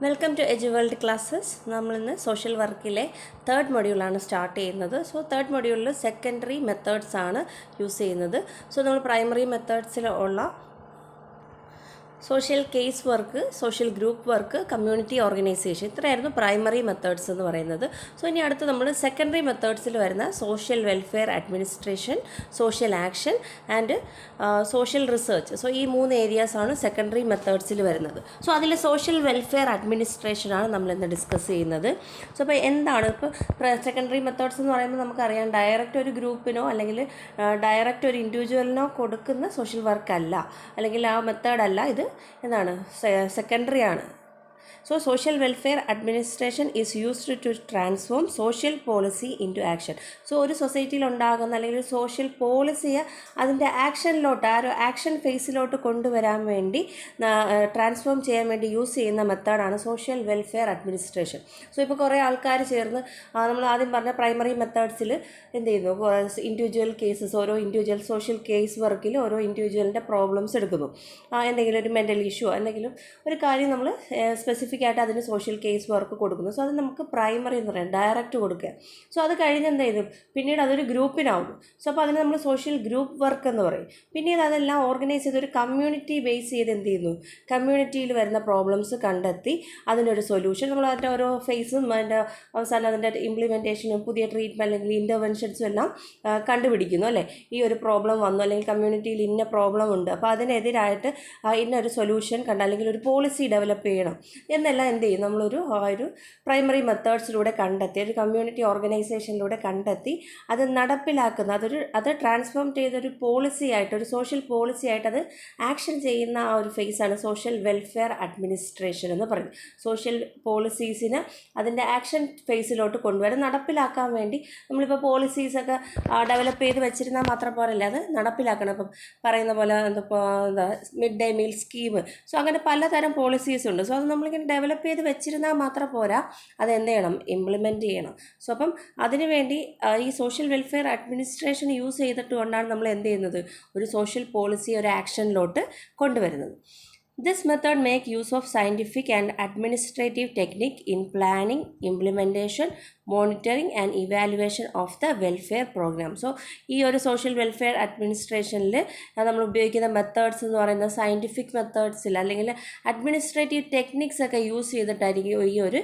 Welcome to edu world classes. നമ്മളിന്ന് social വർക്കിലെ third മൊഡ്യൂളാണ് സ്റ്റാർട്ട് ചെയ്യുന്നത്. സോ തേർഡ് മൊഡ്യൂളിൽ സെക്കൻഡറി മെത്തേഡ്സ് ആണ് യൂസ് ചെയ്യുന്നത്. സോ നമ്മൾ പ്രൈമറി മെത്തേഡ്സിൽ ഉള്ള social case work, social group work, community organisation, ഇത്രയായിരുന്നു പ്രൈമറി മെത്തേഡ്സ് എന്ന് പറയുന്നത്. സോ ഇനി അടുത്ത് നമ്മൾ സെക്കൻഡറി മെത്തേഡ്സിൽ വരുന്ന social welfare administration, social action and social research. So ഈ 3 ഏരിയാസാണ് സെക്കൻഡറി മെത്തേഡ്സിൽ വരുന്നത്. സോ അതിൽ സോഷ്യൽ വെൽഫെയർ അഡ്മിനിസ്ട്രേഷനാണ് നമ്മളിന്ന് ഡിസ്കസ് ചെയ്യുന്നത്. സോ അപ്പോൾ എന്താണ് ഇപ്പോൾ സെക്കൻഡറി മെത്തേഡ്സ് എന്ന് പറയുമ്പോൾ നമുക്കറിയാം, ഡയറക്റ്റ് ഒരു ഗ്രൂപ്പിനോ അല്ലെങ്കിൽ ഡയറക്റ്റ് ഒരു ഇൻഡിവിജ്വലിനോ കൊടുക്കുന്ന സോഷ്യൽ വർക്കല്ല, അല്ലെങ്കിൽ ആ മെത്തേഡല്ല ഇത്. എന്താണ് സെക്കൻഡറി ആണ്. So social welfare administration is used to transform social policy into action. So ഒരു സൊസൈറ്റിയിൽ ഉണ്ടാകുന്ന അല്ലെങ്കിൽ സോഷ്യൽ പോളിസിയെ അതിൻ്റെ ആക്ഷനിലോട്ട്, ആ ഒരു ആക്ഷൻ ഫേസിലോട്ട് കൊണ്ടുവരാൻ വേണ്ടി, ട്രാൻസ്ഫോം ചെയ്യാൻ വേണ്ടി യൂസ് ചെയ്യുന്ന മെത്തേഡാണ് സോഷ്യൽ വെൽഫെയർ അഡ്മിനിസ്ട്രേഷൻ. സോ ഇപ്പോൾ കുറേ ആൾക്കാർ ചേർന്ന് നമ്മൾ ആദ്യം പറഞ്ഞ പ്രൈമറി മെത്തേഡ്സിൽ എന്ത് ചെയ്യുന്നു, ഇൻഡിവിജ്വൽ കേസസ്, ഓരോ ഇൻഡിവിജ്വൽ സോഷ്യൽ കേസ് വർക്കിൽ ഓരോ ഇൻഡിവിജ്വലിൻ്റെ പ്രോബ്ലംസ് എടുക്കുന്നു. എന്തെങ്കിലും ഒരു മെൻ്റൽ ഇഷ്യൂ, എന്തെങ്കിലും ഒരു കാര്യം നമ്മൾ സ്പെസിഫിക് ആയിട്ട് അതിന് സോഷ്യൽ കേസ് വർക്ക് കൊടുക്കുന്നു. സോ അത് നമുക്ക് പ്രൈമറി എന്ന് പറയാം, ഡയറക്റ്റ് കൊടുക്കുക. സോ അത് കഴിഞ്ഞ് എന്ത് ചെയ്തു, പിന്നീട് അതൊരു ഗ്രൂപ്പിനാവുന്നു. സോ അപ്പോൾ അതിന് നമ്മൾ സോഷ്യൽ ഗ്രൂപ്പ് വർക്ക് എന്ന് പറയും. പിന്നീട് അതെല്ലാം ഓർഗനൈസ് ചെയ്ത് ഒരു കമ്മ്യൂണിറ്റി ബേസ് ചെയ്ത് എന്ത് ചെയ്യുന്നു, കമ്മ്യൂണിറ്റിയിൽ വരുന്ന പ്രോബ്ലംസ് കണ്ടെത്തി അതിനൊരു സൊല്യൂഷൻ, നമ്മൾ അതിൻ്റെ ഓരോ ഫേസും അതിൻ്റെ അവസാനം അതിൻ്റെ ഇംപ്ലിമെൻറ്റേഷനും പുതിയ ട്രീറ്റ്മെൻറ്റ് അല്ലെങ്കിൽ ഇൻ്റർവെൻഷൻസും എല്ലാം കണ്ടുപിടിക്കുന്നു. അല്ലേ, ഈ ഒരു പ്രോബ്ലം വന്നു, അല്ലെങ്കിൽ കമ്മ്യൂണിറ്റിയിൽ ഇന്ന പ്രോബ്ലം ഉണ്ട്, അപ്പോൾ അതിനെതിരായിട്ട് ഇന്നൊരു സൊല്യൂഷൻ കണ്ട, അല്ലെങ്കിൽ ഒരു പോളിസി ഡെവലപ്പ് ചെയ്യണം എന്നെല്ലാം എന്ത് ചെയ്യും, നമ്മളൊരു പ്രൈമറി മെത്തേഡ്സിലൂടെ കണ്ടെത്തി, ഒരു കമ്മ്യൂണിറ്റി ഓർഗനൈസേഷനിലൂടെ കണ്ടെത്തി അത് നടപ്പിലാക്കുന്ന, അത് ട്രാൻസ്ഫോം ചെയ്തൊരു പോളിസി ആയിട്ട്, ഒരു സോഷ്യൽ പോളിസി ആയിട്ട് അത് ആക്ഷൻ ചെയ്യുന്ന ആ ഒരു ഫേസാണ് സോഷ്യൽ വെൽഫെയർ അഡ്മിനിസ്ട്രേഷൻ എന്ന് പറയുന്നത്. സോഷ്യൽ പോളിസീസിന് അതിൻ്റെ ആക്ഷൻ ഫേസിലോട്ട് കൊണ്ടുവരാൻ, നടപ്പിലാക്കാൻ വേണ്ടി നമ്മളിപ്പോൾ പോളിസീസൊക്കെ ഡെവലപ്പ് ചെയ്ത് വെച്ചിരുന്നാൽ മാത്രം പോരല്ല, അത് നടപ്പിലാക്കണം. ഇപ്പം പറയുന്ന പോലെ എന്താ mid day meal scheme, so അങ്ങനെ പലതരം പോളിസീസ് ഉണ്ട്. സോ അത് നമ്മളിങ്ങനെ ഡെവലപ്പ് ചെയ്ത് വെച്ചിരുന്നാൽ മാത്രം പോരാ, അത് എന്ത് ചെയ്യണം, ഇംപ്ലിമെൻറ്റ് ചെയ്യണം. സോ അപ്പം അതിനുവേണ്ടി ഈ സോഷ്യൽ വെൽഫെയർ അഡ്മിനിസ്ട്രേഷൻ യൂസ് ചെയ്തിട്ടുകൊണ്ടാണ് നമ്മൾ എന്ത് ചെയ്യുന്നത്, ഒരു സോഷ്യൽ പോളിസി ഒരു ആക്ഷനിലോട്ട് കൊണ്ടുവരുന്നത്. This method make use of scientific and administrative technique in planning, implementation, monitoring and evaluation of the welfare program. So ഈ ഒരു സോഷ്യൽ വെൽഫെയർ അഡ്മിനിസ്ട്രേഷനിൽ നമ്മൾ ഉപയോഗിക്കുന്ന മെത്തേഡ്സ് എന്ന് പറയുന്നത് സയൻറ്റിഫിക് മെത്തേഡ്സിൽ അല്ലെങ്കിൽ അഡ്മിനിസ്ട്രേറ്റീവ് ടെക്നിക്സ് ഒക്കെ യൂസ് ചെയ്തിട്ടായിരിക്കും ഈ ഒരു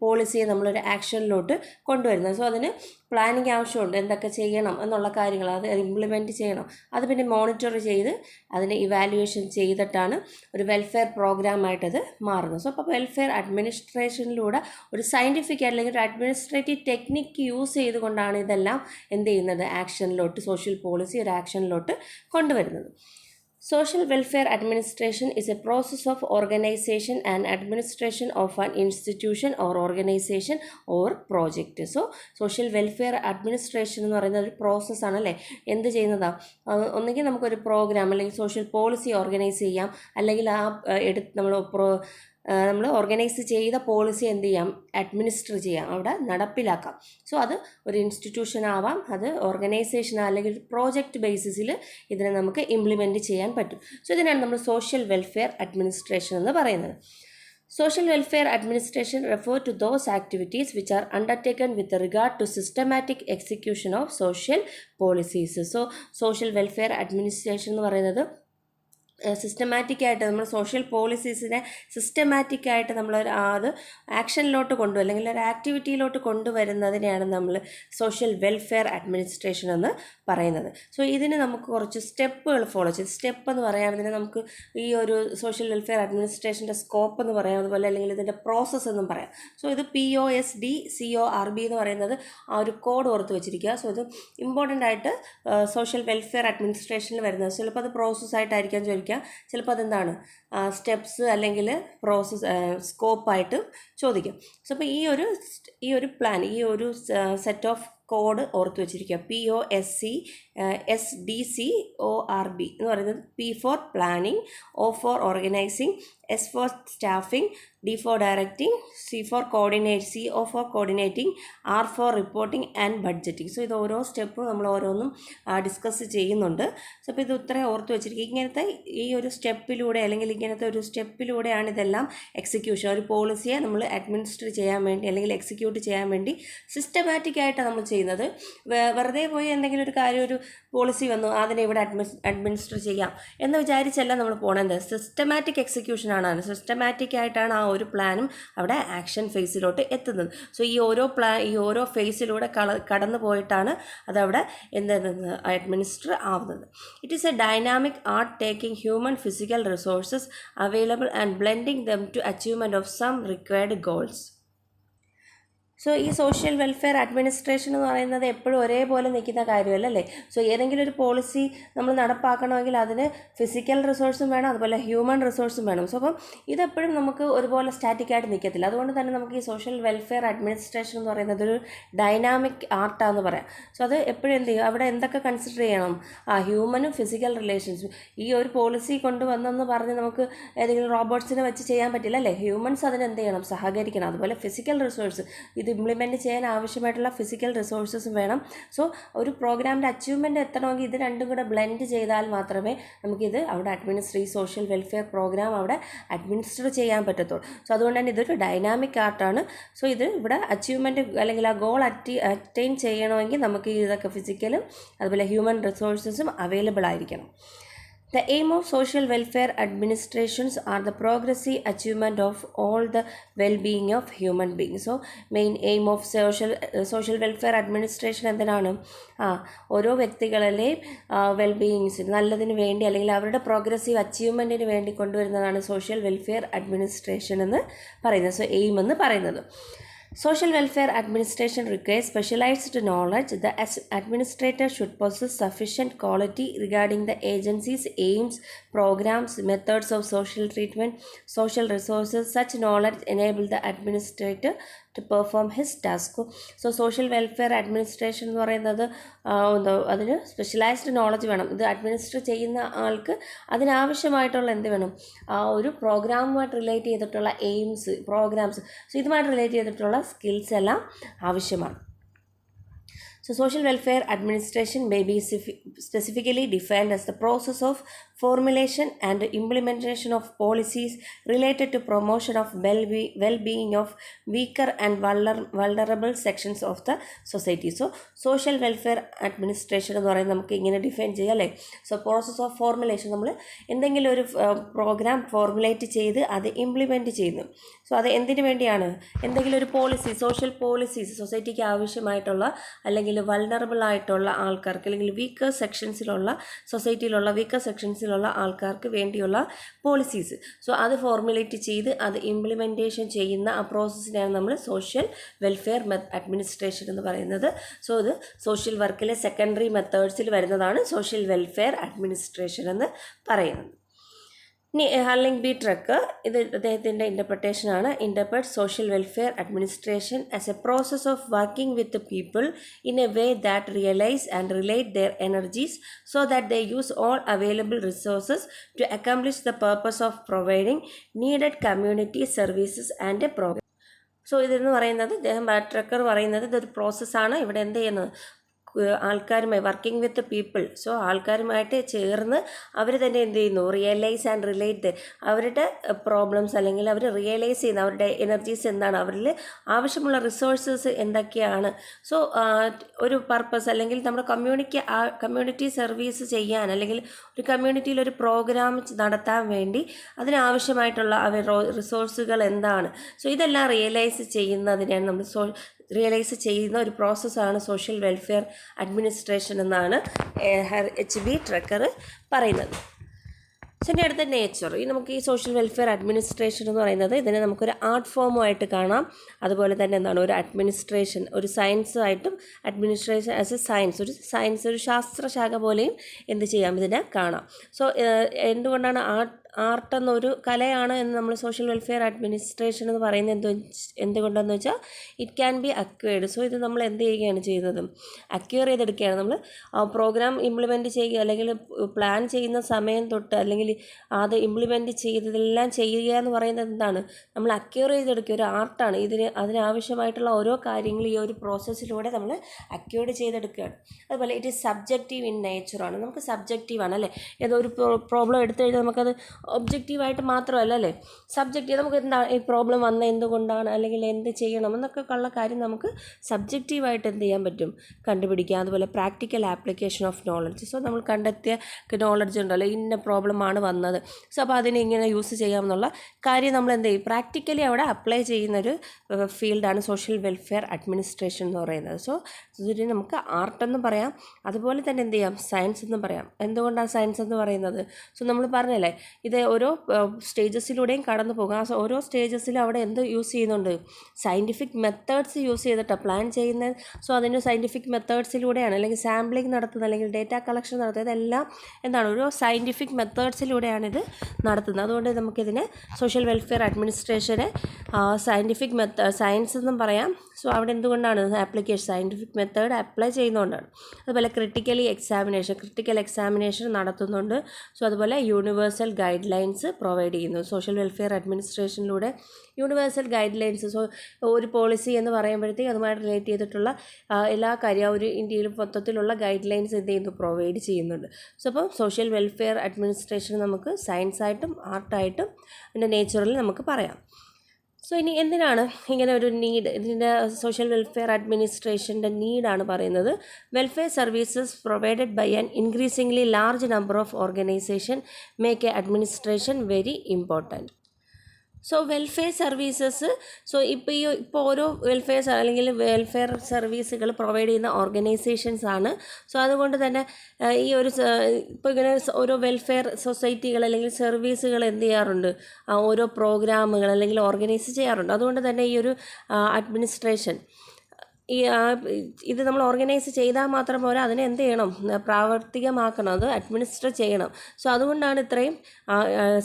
പോളിസിയെ നമ്മളൊരു ആക്ഷനിലോട്ട് കൊണ്ടുവരുന്നത്. സോ അതിന് പ്ലാനിങ് ആവശ്യമുണ്ട്, എന്തൊക്കെ ചെയ്യണം എന്നുള്ള കാര്യങ്ങൾ, അത് ഇംപ്ലിമെൻറ്റ് ചെയ്യണം, അത് പിന്നെ മോണിറ്റർ ചെയ്ത് അതിനെ ഇവാലുവേഷൻ ചെയ്തിട്ടാണ് ഒരു വെൽഫെയർ പ്രോഗ്രാമായിട്ടത് മാറുന്നത്. സോ അപ്പോൾ വെൽഫെയർ അഡ്മിനിസ്ട്രേഷനിലൂടെ ഒരു സയൻറ്റിഫിക് അല്ലെങ്കിൽ ഒരു അഡ്മിനിസ്ട്രേറ്റീവ് ടെക്നിക്ക് യൂസ് ചെയ്തുകൊണ്ടാണ് ഇതെല്ലാം എന്ത് ചെയ്യുന്നത്, ആക്ഷനിലോട്ട്, സോഷ്യൽ പോളിസി ഒരു ആക്ഷനിലോട്ട് കൊണ്ടുവരുന്നത്. Social welfare administration is a process of organization and administration of an institution or organization or project. So social welfare administration എന്ന് പറയുന്ന ഒരു പ്രോസസ്സാണ്. അല്ലേ, എന്ത് ചെയ്യുന്നതാണ്, ഒന്നുകിൽ നമുക്കൊരു പ്രോഗ്രാം അല്ലെങ്കിൽ സോഷ്യൽ പോളിസി ഓർഗനൈസ് ചെയ്യാം, അല്ലെങ്കിൽ ആ നമ്മൾ ഓർഗനൈസ് ചെയ്ത പോളിസി എന്ത് ചെയ്യാം, അഡ്മിനിസ്റ്റർ ചെയ്യാം, അവിടെ നടപ്പിലാക്കാം. സോ അത് ഒരു ഇൻസ്റ്റിറ്റ്യൂഷൻ ആവാം, അത് ഓർഗനൈസേഷൻ അല്ലെങ്കിൽ ഒരു പ്രോജക്റ്റ് ബേസിസിൽ ഇതിനെ നമുക്ക് ഇംപ്ലിമെൻറ്റ് ചെയ്യാൻ പറ്റും. സോ ഇതിനാണ് നമ്മൾ സോഷ്യൽ വെൽഫെയർ അഡ്മിനിസ്ട്രേഷൻ എന്ന് പറയുന്നത്. Social welfare administration refer to those activities which are undertaken with regard to systematic execution of social policies. So social welfare administration എന്ന് പറയുന്നത് സിസ്റ്റമാറ്റിക്കായിട്ട് നമ്മൾ സോഷ്യൽ പോളിസീസിനെ സിസ്റ്റമാറ്റിക്കായിട്ട് നമ്മൾ അത് ആക്ഷനിലോട്ട് അല്ലെങ്കിൽ ഒരു ആക്ടിവിറ്റിയിലോട്ട് കൊണ്ടുവരുന്നതിനെയാണ് നമ്മൾ സോഷ്യൽ വെൽഫെയർ അഡ്മിനിസ്ട്രേഷൻ എന്ന് പറയുന്നത്. സോ ഇതിന് നമുക്ക് കുറച്ച് സ്റ്റെപ്പുകൾ ഫോളോ ചെയ്ത്, സ്റ്റെപ്പ് എന്ന് പറയുകയാണെങ്കിൽ നമുക്ക് ഈ ഒരു സോഷ്യൽ വെൽഫെയർ അഡ്മിനിസ്ട്രേഷൻ്റെ സ്കോപ്പ് എന്ന് പറയാം, അതുപോലെ അല്ലെങ്കിൽ ഇതിൻ്റെ പ്രോസസ്സ് എന്നും പറയാം. സോ ഇത് POSDCORB എന്ന് പറയുന്നത് ആ ഒരു കോഡ് ഓർത്ത് വെച്ചിരിക്കുക. സോ ഇത് ഇമ്പോർട്ടൻ്റ് ആയിട്ട് സോഷ്യൽ വെൽഫെയർ അഡ്മിനിസ്ട്രേഷനിൽ വരുന്നത്. ചിലപ്പോൾ അത് പ്രോസസ്സായിട്ടായിരിക്കാം ചോദിക്കുക, ചിലപ്പോൾ അതെന്താണ് സ്റ്റെപ്സ് അല്ലെങ്കിൽ പ്രോസസ് സ്കോപ്പായിട്ട് ചോദിക്കാം. സോ അപ്പോൾ ഈ ഒരു പ്ലാൻ, ഈ ഒരു സെറ്റ് ഓഫ് കോഡ് ഓർത്ത് വെച്ചിരിക്കുക. POSDCORB എന്ന് പറയുന്നത് P for planning, O four organising, S for staffing, D for directing, C for coordinate, C for coordinating, R for reporting and budgeting. So ഇത് ഓരോ സ്റ്റെപ്പും നമ്മൾ ഓരോന്നും ഡിസ്കസ് ചെയ്യുന്നുണ്ട്. സോ അപ്പോൾ ഇത് ഇത്രയും ഓർത്ത് വെച്ചിരിക്കുക. ഇങ്ങനത്തെ ഈ ഒരു സ്റ്റെപ്പിലൂടെ അല്ലെങ്കിൽ ഇങ്ങനത്തെ ഒരു സ്റ്റെപ്പിലൂടെയാണ് ഇതെല്ലാം എക്സിക്യൂഷൻ, ഒരു പോളിസിയെ നമ്മൾ അഡ്മിനിസ്റ്റർ ചെയ്യാൻ വേണ്ടി അല്ലെങ്കിൽ എക്സിക്യൂട്ട് ചെയ്യാൻ വേണ്ടി സിസ്റ്റമാറ്റിക് ആയിട്ടാണ് നമ്മൾ ചെയ്യുന്നത്. വെറുതെ പോയി എന്തെങ്കിലും ഒരു കാര്യം, ഒരു പോളിസി വന്നു അതിനെ ഇവിടെ അഡ്മിനിസ്റ്റർ ചെയ്യാം എന്ന് വിചാരിച്ചല്ല നമ്മൾ പോകേണ്ടത്. സിസ്റ്റമാറ്റിക് എക്സിക്യൂഷനാണ്. സിസ്റ്റമാറ്റിക് ആയിട്ടാണ് ആ ഒരു പ്ലാനും അവിടെ ആക്ഷൻ ഫേസിലോട്ട് എത്തുന്നത്. സോ ഈ ഓരോ ഫേസിലൂടെ കടന്നു പോയിട്ടാണ് അതവിടെ അഡ്മിനിസ്റ്റർ ആവുന്നത്. It is a dynamic art taking human physical resources available and blending them to achievement of some required goals. So ഈ സോഷ്യൽ വെൽഫെയർ അഡ്മിനിസ്ട്രേഷൻ എന്ന് പറയുന്നത് എപ്പോഴും ഒരേപോലെ നിൽക്കുന്ന കാര്യമല്ല അല്ലേ. സോ ഏതെങ്കിലും ഒരു പോളിസി നമ്മൾ നടപ്പാക്കണമെങ്കിൽ അതിന് ഫിസിക്കൽ റിസോഴ്സും വേണം, അതുപോലെ ഹ്യൂമൻ റിസോഴ്സും വേണം. സോ അപ്പം ഇതെപ്പോഴും നമുക്ക് ഒരുപോലെ സ്റ്റാറ്റിക്കായിട്ട് നിൽക്കത്തില്ല. അതുകൊണ്ട് തന്നെ നമുക്ക് ഈ സോഷ്യൽ വെൽഫെയർ അഡ്മിനിസ്ട്രേഷൻ എന്ന് പറയുന്നത് ഒരു ഡൈനാമിക് ആർട്ടാന്ന് പറയാം. സോ അത് എപ്പോഴും എന്ത് ചെയ്യും, അവിടെ എന്തൊക്കെ കൺസിഡർ ചെയ്യണം, ഹ്യൂമനും ഫിസിക്കൽ റിലേഷൻസും. ഈ ഒരു പോളിസി കൊണ്ടുവന്നെന്ന് പറഞ്ഞ് നമുക്ക് ഏതെങ്കിലും റോബോട്ട്സിനെ വെച്ച് ചെയ്യാൻ പറ്റില്ല അല്ലേ. ഹ്യൂമൻസ് അതിന് എന്ത് ചെയ്യണം, സഹകരിക്കണം. അതുപോലെ ഫിസിക്കൽ റിസോഴ്സ്, ഇത് ഇംപ്ലിമെൻറ്റ് ചെയ്യാൻ ആവശ്യമായിട്ടുള്ള ഫിസിക്കൽ റിസോഴ്സസും വേണം. സോ ഒരു പ്രോഗ്രാമിൻ്റെ അച്ചീവ്മെൻറ്റ് എത്തണമെങ്കിൽ ഇത് രണ്ടും കൂടെ ബ്ലെൻഡ് ചെയ്താൽ മാത്രമേ നമുക്കിത് അവിടെ ഈ സോഷ്യൽ വെൽഫെയർ പ്രോഗ്രാം അവിടെ അഡ്മിനിസ്റ്റർ ചെയ്യാൻ പറ്റത്തുള്ളൂ. സോ അതുകൊണ്ട് തന്നെ ഇതൊരു ഡൈനാമിക് ആർട്ടാണ്. സോ ഇത് ഇവിടെ അച്ചീവ്മെൻറ്റ് അല്ലെങ്കിൽ ആ ഗോൾ അറ്റൈൻ ചെയ്യണമെങ്കിൽ നമുക്ക് ഇതൊക്കെ ഫിസിക്കലും അതുപോലെ ഹ്യൂമൻ റിസോഴ്സസും അവൈലബിൾ ആയിരിക്കണം. The aim of social welfare administrations are the progressive achievement of all the well-being of human beings. So main aim of social welfare administration എന്തിനാണ്, ഓരോ വ്യക്തികളിലെയും വെൽബീയിങ്സ് നല്ലതിന് വേണ്ടി അല്ലെങ്കിൽ അവരുടെ പ്രോഗ്രസീവ് അച്ചീവ്മെൻറ്റിന് വേണ്ടി കൊണ്ടുവരുന്നതാണ് സോഷ്യൽ വെൽഫെയർ അഡ്മിനിസ്ട്രേഷൻ എന്ന് പറയുന്നത്. സോ എയിം എന്ന് പറയുന്നത്. Social welfare administration requires specialized knowledge. The administrator should possess sufficient quality regarding the agency's aims, programs, methods of social treatment, social resources. Such knowledge enable the administrator to perform his task. So social welfare administration എന്ന് പറയുന്നത് അതിന് specialised knowledge വേണം. ഇത് administer ചെയ്യുന്ന ആൾക്ക് അതിനാവശ്യമായിട്ടുള്ള എന്ത് വേണം, ഒരു പ്രോഗ്രാമുമായിട്ട് റിലേറ്റ് ചെയ്തിട്ടുള്ള എയിംസ്, പ്രോഗ്രാംസ്, സോ ഇതുമായിട്ട് റിലേറ്റ് ചെയ്തിട്ടുള്ള സ്കിൽസ് എല്ലാം ആവശ്യമാണ്. So social welfare administration may be specifically defined as the process of formulation and implementation of policies related to promotion of well-being of weaker and vulnerable sections of the society. So social welfare administration എന്ന് പറയുന്നത് നമുക്ക് ഇങ്ങനെ define ചെയ്യാം അല്ലേ. So process of formulation, നമ്മൾ എന്തെങ്കിലും ഒരു programme formulate ചെയ്ത് അത് ഇംപ്ലിമെൻറ്റ് ചെയ്യുന്നു. സോ അത് എന്തിനു വേണ്ടിയാണ്, എന്തെങ്കിലും ഒരു പോളിസി, സോഷ്യൽ പോളിസീസ്, സൊസൈറ്റിക്ക് ആവശ്യമായിട്ടുള്ള അല്ലെങ്കിൽ വൾണറബിൾ ആയിട്ടുള്ള ആൾക്കാർക്ക് അല്ലെങ്കിൽ വീക്കർ സെക്ഷൻസിലുള്ള സൊസൈറ്റിയിലുള്ള വീക്കർ സെക്ഷൻസിലുള്ള ആൾക്കാർക്ക് വേണ്ടിയുള്ള പോളിസീസ്. സോ അത് ഫോർമുലേറ്റ് ചെയ്ത് അത് ഇംപ്ലിമെൻറ്റേഷൻ ചെയ്യുന്ന ആ പ്രോസസ്സിനെയാണ് നമ്മൾ സോഷ്യൽ വെൽഫെയർ അഡ്മിനിസ്ട്രേഷൻ എന്ന് പറയുന്നത്. സോ ഇത് സോഷ്യൽ വർക്കിലെ സെക്കൻഡറി മെത്തേഡ്സിൽ വരുന്നതാണ് സോഷ്യൽ വെൽഫെയർ അഡ്മിനിസ്ട്രേഷൻ എന്ന് പറയുന്നത്. ഇനി ഹർലിംഗ് ബി ട്രക്കർ, ഇത് അദ്ദേഹത്തിൻ്റെ ഇൻ്റർപ്രിട്ടേഷനാണ്. Interpret social welfare administration as a process of working with people in a way that realise and relate their energies so that they use all available resources to accomplish the purpose of providing needed community services and a program. So ഇതെന്ന് പറയുന്നത് Trekker പറയുന്നത് ഇതൊരു പ്രോസസ്സാണ്. ഇവിടെ എന്ത് ചെയ്യുന്നത്, ആൾക്കാരുമായി working with people, so ആൾക്കാരുമായിട്ട് ചേർന്ന് അവർ തന്നെ എന്ത് ചെയ്യുന്നു, റിയലൈസ് ആൻഡ് റിലേറ്റ് അവരുടെ പ്രോബ്ലംസ് അല്ലെങ്കിൽ അവർ റിയലൈസ് ചെയ്യുന്ന അവരുടെ എനർജീസ് എന്താണ്, അവരിൽ ആവശ്യമുള്ള റിസോഴ്സസ് എന്തൊക്കെയാണ്. സോ ഒരു പർപ്പസ് അല്ലെങ്കിൽ നമ്മുടെ കമ്മ്യൂണിറ്റി സർവീസ് ചെയ്യാൻ അല്ലെങ്കിൽ ഒരു കമ്മ്യൂണിറ്റിയിൽ ഒരു പ്രോഗ്രാം നടത്താൻ വേണ്ടി അതിനാവശ്യമായിട്ടുള്ള റിസോഴ്സുകൾ എന്താണ്. സോ ഇതെല്ലാം റിയലൈസ് ചെയ്യുന്നതിനാണ് നമ്മൾ റിയലൈസ് ചെയ്യുന്ന ഒരു പ്രോസസ്സാണ് സോഷ്യൽ വെൽഫെയർ അഡ്മിനിസ്ട്രേഷൻ എന്നാണ് HB ട്രക്കർ പറയുന്നത്. സോ ഇനി അടുത്ത നേച്ചർ. നമുക്ക് ഈ സോഷ്യൽ വെൽഫെയർ അഡ്മിനിസ്ട്രേഷൻ എന്ന് പറയുന്നത് ഇതിനെ നമുക്കൊരു ആർട്ട് ഫോമുമായിട്ട് കാണാം. അതുപോലെ തന്നെ എന്താണ് ഒരു അഡ്മിനിസ്ട്രേഷൻ, ഒരു സയൻസുമായിട്ടും അഡ്മിനിസ്ട്രേഷൻ ആസ് എ സയൻസ് ഒരു ശാസ്ത്രശാഖ പോലെയും എന്ത് ചെയ്യാം ഇതിനെ കാണാം. സോ എന്തുകൊണ്ടാണ് ആർട്ട് എന്നൊരു കലയാണ് എന്ന് നമ്മൾ സോഷ്യൽ വെൽഫെയർ അഡ്മിനിസ്ട്രേഷൻ എന്ന് പറയുന്നത് എന്തുകൊണ്ടെന്ന് വെച്ചാൽ it can be acquired. So ഇത് നമ്മൾ എന്ത് ചെയ്യുകയാണ് ചെയ്യുന്നത്, അക്വയർ ചെയ്തെടുക്കുകയാണ്. നമ്മൾ പ്രോഗ്രാം ഇംപ്ലിമെൻറ്റ് ചെയ്യുക അല്ലെങ്കിൽ പ്ലാൻ ചെയ്യുന്ന സമയം തൊട്ട് അല്ലെങ്കിൽ അത് ഇംപ്ലിമെൻറ്റ് ചെയ്തതെല്ലാം ചെയ്യുക എന്ന് പറയുന്നത് എന്താണ്, നമ്മൾ അക്വയർ ചെയ്തെടുക്കുക, ഒരു ആർട്ടാണ്. അതിനാവശ്യമായിട്ടുള്ള ഓരോ കാര്യങ്ങളും ഈ ഒരു പ്രോസസ്സിലൂടെ നമ്മൾ അക്വയർഡ് ചെയ്തെടുക്കുകയാണ്. അതുപോലെ ഇറ്റ് ഈസ് സബ്ജക്റ്റീവ് ഇൻ നേച്ചറാണ്. നമുക്ക് സബ്ജക്റ്റീവാണ് അല്ലേ, ഏതോ ഒരു പ്രോബ്ലം എടുത്തു കഴിഞ്ഞാൽ നമുക്കത് ഒബ്ജക്റ്റീവായിട്ട് മാത്രമല്ല അല്ലേ, സബ്ജക്റ്റീവ് നമുക്ക് എന്താണ് ഈ പ്രോബ്ലം വന്ന എന്തുകൊണ്ടാണ് അല്ലെങ്കിൽ എന്ത് ചെയ്യണം എന്നൊക്കെ ഉള്ള കാര്യം നമുക്ക് സബ്ജക്റ്റീവായിട്ട് എന്ത് ചെയ്യാൻ പറ്റും, കണ്ടുപിടിക്കാം. അതുപോലെ practical application of knowledge. So നമ്മൾ കണ്ടെത്തിയ നോളജ് ഉണ്ടല്ലോ, ഇന്ന പ്രോബ്ലമാണ് വന്നത്, സോ അപ്പോൾ അതിനെ ഇങ്ങനെ യൂസ് ചെയ്യാമെന്നുള്ള കാര്യം നമ്മൾ എന്ത് ചെയ്യും, പ്രാക്ടിക്കലി അവിടെ അപ്ലൈ ചെയ്യുന്നൊരു ഫീൽഡാണ് സോഷ്യൽ വെൽഫെയർ അഡ്മിനിസ്ട്രേഷൻ എന്ന് പറയുന്നത്. സോ ഇതിന് നമുക്ക് ആർട്ടെന്നും പറയാം, അതുപോലെ തന്നെ എന്ത് ചെയ്യാം, സയൻസ് എന്നും പറയാം. എന്തുകൊണ്ടാണ് സയൻസ് എന്ന് പറയുന്നത്, സോ നമ്മൾ പറഞ്ഞല്ലേ ഇത് ഓരോ സ്റ്റേജസിലൂടെയും കടന്നു പോകുക. ആ ഓരോ സ്റ്റേജസിലും അവിടെ എന്ത് യൂസ് ചെയ്യുന്നുണ്ട്, സയൻറ്റിഫിക് മെത്തേഡ്സ് യൂസ് ചെയ്തിട്ടാണ് പ്ലാൻ ചെയ്യുന്നത്. സോ അതിന് സയൻറ്റിഫിക് മെത്തേഡ്സിലൂടെയാണ്, അല്ലെങ്കിൽ സാമ്പിളിംഗ് നടത്തുന്നത്, അല്ലെങ്കിൽ ഡേറ്റ കളക്ഷൻ നടത്തുന്നത്, ഇതെല്ലാം എന്താണ് ഓരോ സയൻറ്റിഫിക് മെത്തേഡ്സിലൂടെയാണ് ഇത് നടത്തുന്നത്. അതുകൊണ്ട് നമുക്കിതിനെ സോഷ്യൽ വെൽഫെയർ അഡ്മിനിസ്ട്രേഷന് സയൻറ്റിഫിക് സയൻസ് എന്നും പറയാം. സോ അവിടെ എന്തുകൊണ്ടാണ് ആപ്ലിക്കേഷൻ സയൻറ്റിഫിക് മെത്തേഡ് അപ്ലൈ ചെയ്യുന്നതുകൊണ്ടാണ്. അതുപോലെ ക്രിട്ടിക്കൽ എക്സാമിനേഷൻ നടത്തുന്നുണ്ട്. സോ അതുപോലെ യൂണിവേഴ്സൽ ഗൈഡ് ലൈൻസ് പ്രൊവൈഡ് ചെയ്യുന്നു സോഷ്യൽ വെൽഫെയർ അഡ്മിനിസ്ട്രേഷനിലൂടെ. യൂണിവേഴ്സൽ ഗൈഡ് ലൈൻസ്, സോ ഒരു പോളിസി എന്ന് പറയുമ്പോഴത്തേക്ക് അതുമായി റിലേറ്റ് ചെയ്തിട്ടുള്ള എല്ലാ കാര്യവും ഒരു ഇന്ത്യയിൽ മൊത്തത്തിലുള്ള ഗൈഡ് ലൈൻസ് എന്ത് ചെയ്യുന്നു, പ്രൊവൈഡ് ചെയ്യുന്നുണ്ട്. സോ അപ്പോൾ സോഷ്യൽ വെൽഫെയർ അഡ്മിനിസ്ട്രേഷൻ നമുക്ക് സയൻസായിട്ടും ആർട്ടായിട്ടും പിന്നെ നേച്ചുറലി നമുക്ക് പറയാം. സോ ഇനി എന്തിനാണ് ഇങ്ങനെ ഒരു നീഡ്, ഇതിൻ്റെ സോഷ്യൽ വെൽഫെയർ അഡ്മിനിസ്ട്രേഷൻ്റെ നീഡാണ് പറയുന്നത്. Welfare services provided by an increasingly large number of organisation make a administration very important. So welfare services, so ഇപ്പോൾ ഓരോ അല്ലെങ്കിൽ വെൽഫെയർ സർവീസുകൾ പ്രൊവൈഡ് ചെയ്യുന്ന ഓർഗനൈസേഷൻസ് ആണ്. സോ അതുകൊണ്ട് തന്നെ ഈ ഒരു ഇപ്പോൾ ഇങ്ങനെ ഓരോ വെൽഫെയർ സൊസൈറ്റികൾ അല്ലെങ്കിൽ സർവീസുകൾ എന്ത് ചെയ്യാറുണ്ട്, ഓരോ പ്രോഗ്രാമുകൾ അല്ലെങ്കിൽ ഓർഗനൈസ് ചെയ്യാറുണ്ട്. അതുകൊണ്ട് തന്നെ ഈ ഒരു അഡ്മിനിസ്ട്രേഷൻ ഇത് നമ്മൾ ഓർഗനൈസ് ചെയ്താൽ മാത്രം പോരാ, അതിനെ എന്ത് ചെയ്യണം, പ്രാവർത്തികമാക്കണം, അത് അഡ്മിനിസ്റ്റർ ചെയ്യണം. സോ അതുകൊണ്ടാണ് ഇത്രയും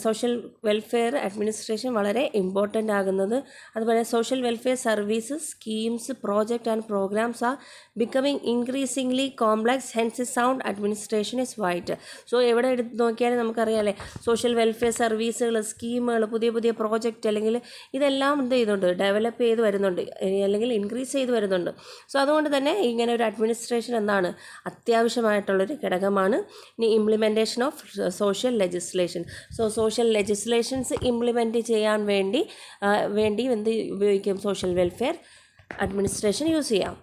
സോഷ്യൽ വെൽഫെയർ അഡ്മിനിസ്ട്രേഷൻ വളരെ ഇമ്പോർട്ടൻ്റ് ആകുന്നത്. അതുപോലെ social welfare services, schemes, project and programs are becoming increasingly complex, hence sound administration is white. So എവിടെ എടുത്ത് നോക്കിയാലും നമുക്കറിയാമല്ലേ, സോഷ്യൽ വെൽഫെയർ സർവീസുകൾ, സ്കീമുകൾ, പുതിയ പുതിയ പ്രോജക്റ്റ് അല്ലെങ്കിൽ ഇതെല്ലാം എന്ത് ചെയ്യുന്നുണ്ട്, ഡെവലപ്പ് ചെയ്ത് വരുന്നുണ്ട് അല്ലെങ്കിൽ ഇൻക്രീസ് ചെയ്ത് വരുന്നുണ്ട്. സോ അതുകൊണ്ട് തന്നെ ഇങ്ങനെ ഒരു അഡ്മിനിസ്ട്രേഷൻ എന്താണ്, അത്യാവശ്യമായിട്ടുള്ളൊരു ഘടകമാണ്. ഇനി implementation of social legislation. So social legislations implement ചെയ്യാൻ വേണ്ടി എന്ത് ഉപയോഗിക്കും, സോഷ്യൽ വെൽഫെയർ അഡ്മിനിസ്ട്രേഷൻ യൂസ് ചെയ്യാം.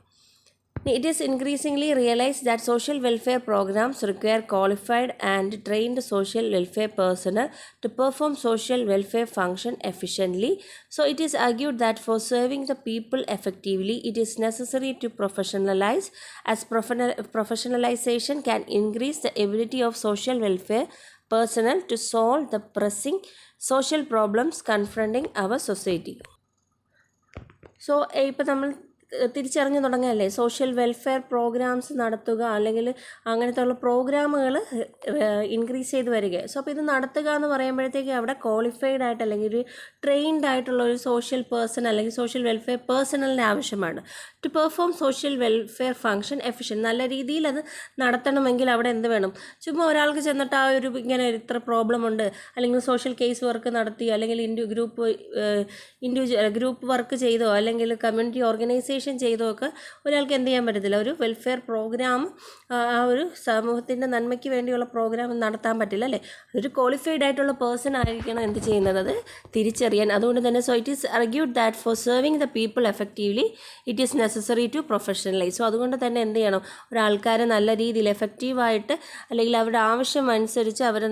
It is increasingly realized that social welfare programs require qualified and trained social welfare personnel to perform social welfare function efficiently. So it is argued that for serving the people effectively, it is necessary to professionalize, as professionalization can increase the ability of social welfare personnel to solve the pressing social problems confronting our society. So ഇപ്പോൾ നമ്മൾ തിരിച്ചറിഞ്ഞു തുടങ്ങിയല്ലേ, social welfare programmes നടത്തുക അല്ലെങ്കിൽ അങ്ങനത്തെ ഉള്ള പ്രോഗ്രാമുകൾ increase ചെയ്ത് വരിക. സോ അപ്പോൾ ഇത് നടത്തുക എന്ന് പറയുമ്പോഴത്തേക്ക് അവിടെ ക്വാളിഫൈഡ് ആയിട്ട് അല്ലെങ്കിൽ ഒരു ട്രെയിൻഡ് ആയിട്ടുള്ള ഒരു സോഷ്യൽ പേഴ്സൺ അല്ലെങ്കിൽ സോഷ്യൽ വെൽഫെയർ പേഴ്സണലിന് ആവശ്യമാണ്. To perform social welfare function efficient, നല്ല രീതിയിൽ അത് നടത്തണമെങ്കിൽ അവിടെ എന്ത് വേണം, ചുമ്മാ ഒരാൾക്ക് ചെന്നിട്ട് ആ ഒരു ഇങ്ങനെ ഇത്ര പ്രോബ്ലം ഉണ്ട് അല്ലെങ്കിൽ സോഷ്യൽ കേസ് വർക്ക് നടത്തി അല്ലെങ്കിൽ ഗ്രൂപ്പ് വർക്ക് ചെയ്തോ അല്ലെങ്കിൽ കമ്മ്യൂണിറ്റി ഓർഗനൈസേഷൻ ചെയ്തോ ഒക്കെ ഒരാൾക്ക് എന്ത് ചെയ്യാൻ പറ്റത്തില്ല, ഒരു വെൽഫെയർ പ്രോഗ്രാം ആ ഒരു സമൂഹത്തിൻ്റെ നന്മയ്ക്ക് വേണ്ടിയുള്ള പ്രോഗ്രാം നടത്താൻ പറ്റില്ല അല്ലേ. അതൊരു ക്വാളിഫൈഡ് ആയിട്ടുള്ള പേഴ്സൺ ആയിരിക്കണം എന്ത് ചെയ്യുന്നത്, അത് തിരിച്ചറിയാൻ. അതുകൊണ്ട് തന്നെ so it is argued that for serving the people effectively it is necessary to professionalise. So അതുകൊണ്ട് തന്നെ എന്ത് ചെയ്യണം, ഒരാൾക്കാരെ നല്ല രീതിയിൽ എഫക്റ്റീവായിട്ട് അല്ലെങ്കിൽ അവരുടെ ആവശ്യം അനുസരിച്ച് അവരെ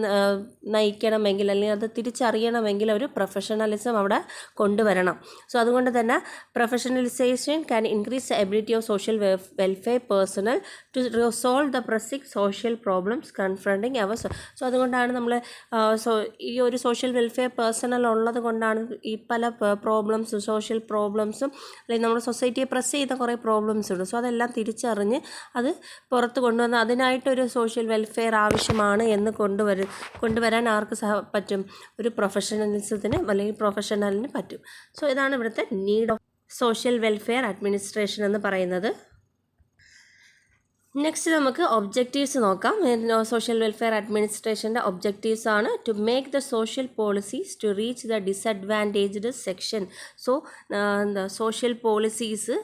നയിക്കണമെങ്കിൽ അല്ലെങ്കിൽ അത് തിരിച്ചറിയണമെങ്കിൽ ഒരു പ്രൊഫഷണലിസം അവിടെ കൊണ്ടുവരണം. സോ അതുകൊണ്ട് തന്നെ professionalisation and increase the ability of social welfare personnel to resolve the pressing social problems confronting അവർ. സോ അതുകൊണ്ടാണ് നമ്മൾ ഈ ഒരു സോഷ്യൽ വെൽഫെയർ പേഴ്സണൽ ഉള്ളത് കൊണ്ടാണ് ഈ പല പ്രോബ്ലംസും സോഷ്യൽ പ്രോബ്ലംസും അല്ലെങ്കിൽ നമ്മുടെ സൊസൈറ്റിയെ പ്രസ് ചെയ്യുന്ന കുറേ പ്രോബ്ലംസ് ഉണ്ട്. സോ അതെല്ലാം തിരിച്ചറിഞ്ഞ് അത് പുറത്ത് കൊണ്ടുവന്ന് അതിനായിട്ടൊരു സോഷ്യൽ വെൽഫെയർ ആവശ്യമാണ് എന്ന് കൊണ്ടുവരാൻ ആർക്ക് പറ്റും? ഒരു പ്രൊഫഷണലിസത്തിന് അല്ലെങ്കിൽ പ്രൊഫഷണലിന് പറ്റും. സോ ഇതാണ് ഇവിടുത്തെ need of social welfare administration എന്ന് പറയുന്നത്. നെക്സ്റ്റ് നമുക്ക് ഒബ്ജക്റ്റീവ്സ് നോക്കാം. സോഷ്യൽ വെൽഫെയർ അഡ്മിനിസ്ട്രേഷൻ്റെ ഒബ്ജക്റ്റീവ്സ് ആണ് to make the social policies to reach the disadvantaged section. So social policies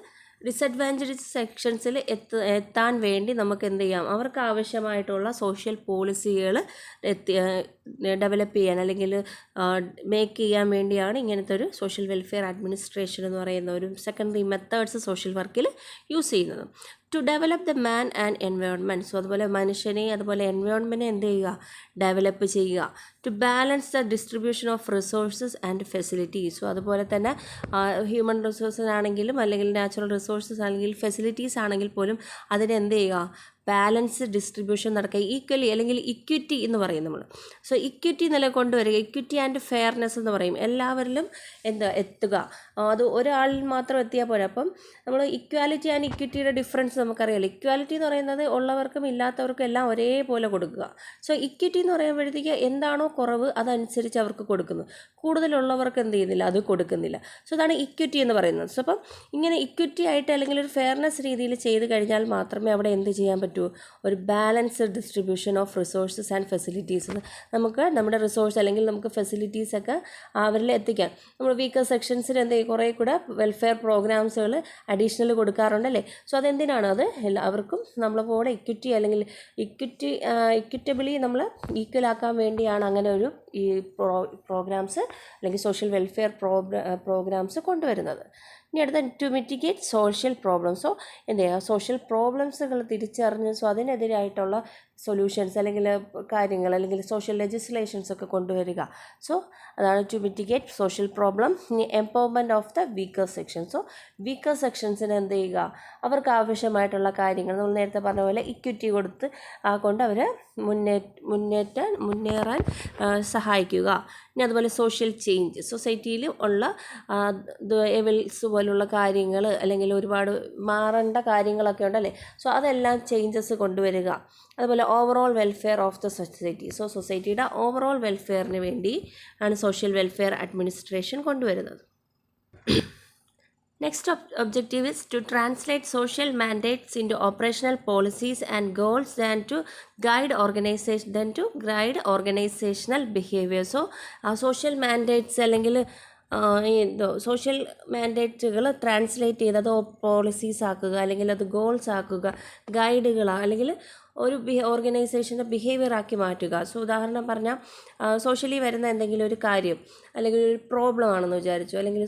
disadvantage സെക്ഷൻസിൽ എത്താൻ വേണ്ടി നമുക്ക് എന്ത് ചെയ്യാം? അവർക്ക് ആവശ്യമായിട്ടുള്ള സോഷ്യൽ പോളിസികൾ ഡെവലപ്പ് ചെയ്യാൻ അല്ലെങ്കിൽ മേക്ക് ചെയ്യാൻ വേണ്ടിയാണ് ഇങ്ങനത്തെ ഒരു സോഷ്യൽ വെൽഫെയർ അഡ്മിനിസ്ട്രേഷൻ എന്ന് പറയുന്ന ഒരു സെക്കൻഡറി മെത്തേഡ്സ് സോഷ്യൽ വർക്കിൽ യൂസ് ചെയ്യുന്നത്. To develop the man and environment. So അതുപോലെ മനുഷ്യനെ അതുപോലെ എൻവയോൺമെൻറ്റിനെ എന്ത് ചെയ്യുക? ഡെവലപ്പ് ചെയ്യുക. To balance the distribution of resources and facilities. So അതുപോലെ തന്നെ ഹ്യൂമൻ റിസോഴ്സസ് ആണെങ്കിലും അല്ലെങ്കിൽ നാച്ചുറൽ റിസോഴ്സസ് അല്ലെങ്കിൽ ഫെസിലിറ്റീസ് ആണെങ്കിൽ പോലും അതിനെ എന്ത് ചെയ്യുക? ബാലൻസ് ഡിസ്ട്രിബ്യൂഷൻ നടക്കുക. ഈക്വലി അല്ലെങ്കിൽ ഇക്വിറ്റി എന്ന് പറയും നമ്മൾ. സോ ഇക്വിറ്റി നിലകൊണ്ടുവരിക. ഇക്വിറ്റി ആൻഡ് ഫെയർനെസ് എന്ന് പറയും. എല്ലാവരിലും എത്തുക. അത് ഒരാളിൽ മാത്രം എത്തിയാൽ പോരാ. അപ്പം നമ്മൾ ഇക്വാലിറ്റി ആൻഡ് ഇക്വിറ്റിയുടെ ഡിഫറൻസ് നമുക്കറിയാലോ. ഇക്വാലിറ്റി എന്ന് പറയുന്നത് ഉള്ളവർക്കും ഇല്ലാത്തവർക്കും എല്ലാം ഒരേപോലെ കൊടുക്കുക. സോ ഇക്വിറ്റി എന്ന് പറയുമ്പോഴത്തേക്ക് എന്താണോ കുറവ് അതനുസരിച്ച് അവർക്ക് കൊടുക്കുന്നു. കൂടുതലുള്ളവർക്ക് എന്ത് ചെയ്യുന്നില്ല? അത് കൊടുക്കുന്നില്ല. സോ അതാണ് ഇക്വിറ്റി എന്ന് പറയുന്നത്. സോ അപ്പം ഇങ്ങനെ ഇക്വിറ്റി ആയിട്ട് അല്ലെങ്കിൽ ഒരു ഫെയർനെസ് രീതിയിൽ ചെയ്ത് കഴിഞ്ഞാൽ മാത്രമേ അവിടെ എന്ത് ചെയ്യാൻ പറ്റൂ? ഒരു balanced distribution of resources and facilities. നമുക്ക് നമ്മുടെ റിസോഴ്സ് അല്ലെങ്കിൽ നമുക്ക് ഫെസിലിറ്റീസൊക്കെ അവരിൽ എത്തിക്കാം. നമ്മൾ വീക്കർ സെക്ഷൻസിന് എന്ത് ചെയ്യും? കുറേ കൂടെ വെൽഫെയർ പ്രോഗ്രാംസുകൾ അഡീഷണൽ കൊടുക്കാറുണ്ടല്ലേ. സോ അതെന്തിനാണ്? അത് എല്ലാവർക്കും നമ്മളെ പോലെ ഇക്വിറ്റി അല്ലെങ്കിൽ ഇക്വിറ്റബിളി നമ്മൾ ഈക്വൽ ആക്കാൻ വേണ്ടിയാണ് അങ്ങനെ ഒരു ഈ പ്രോഗ്രാംസ് അല്ലെങ്കിൽ സോഷ്യൽ വെൽഫെയർ പ്രോഗ്രാംസ് കൊണ്ടുവരുന്നത്. ഇനി അടുത്ത to mitigate social problems. So എന്ത് ചെയ്യുക? സോഷ്യൽ പ്രോബ്ലംസുകൾ തിരിച്ചറിഞ്ഞ് സോ അതിനെതിരായിട്ടുള്ള സൊല്യൂഷൻസ് അല്ലെങ്കിൽ കാര്യങ്ങൾ അല്ലെങ്കിൽ സോഷ്യൽ ലെജിസ്ലേഷൻസ് ഒക്കെ കൊണ്ടുവരിക. സോ അതാണ് ടു മിറ്റിഗേറ്റ് സോഷ്യൽ പ്രോബ്ലം. ഇനി empowerment of the weaker section. So weaker സെക്ഷൻസിന് എന്ത് ചെയ്യുക? അവർക്ക് ആവശ്യമായിട്ടുള്ള കാര്യങ്ങൾ നമ്മൾ നേരത്തെ പറഞ്ഞ പോലെ ഇക്വിറ്റി കൊടുത്ത് കൊണ്ട് അവരെ മുന്നേറാൻ സഹായിക്കുക. ഇനി അതുപോലെ സോഷ്യൽ ചേഞ്ച്. സൊസൈറ്റിയിൽ ഉള്ള എവിൽസ് പോലുള്ള കാര്യങ്ങൾ അല്ലെങ്കിൽ ഒരുപാട് മാറേണ്ട കാര്യങ്ങളൊക്കെ ഉണ്ടല്ലേ. സോ അതെല്ലാം ചേഞ്ചസ് കൊണ്ടുവരിക. അതുപോലെ overall welfare of the society. So സൊസൈറ്റിയുടെ ഓവറോൾ വെൽഫെയറിന് വേണ്ടി ആണ് സോഷ്യൽ വെൽഫെയർ അഡ്മിനിസ്ട്രേഷൻ കൊണ്ടുവരുന്നത്. Next objective is to translate social mandates into operational policies and goals than to guide organizational behavior. So social mandates അല്ലെങ്കിൽ social മാൻഡേറ്റുകൾ translate ചെയ്ത് അത് policies ആക്കുക അല്ലെങ്കിൽ അത് ഗോൾസ് ആക്കുക, ഗൈഡുകളാണ് അല്ലെങ്കിൽ ഒരു ഓർഗനൈസേഷൻ്റെ ബിഹേവിയർ ആക്കി മാറ്റുക. സോ ഉദാഹരണം പറഞ്ഞാൽ സോഷ്യലി വരുന്ന എന്തെങ്കിലും ഒരു കാര്യം അല്ലെങ്കിൽ ഒരു പ്രോബ്ലം ആണെന്ന് വിചാരിച്ചു, അല്ലെങ്കിൽ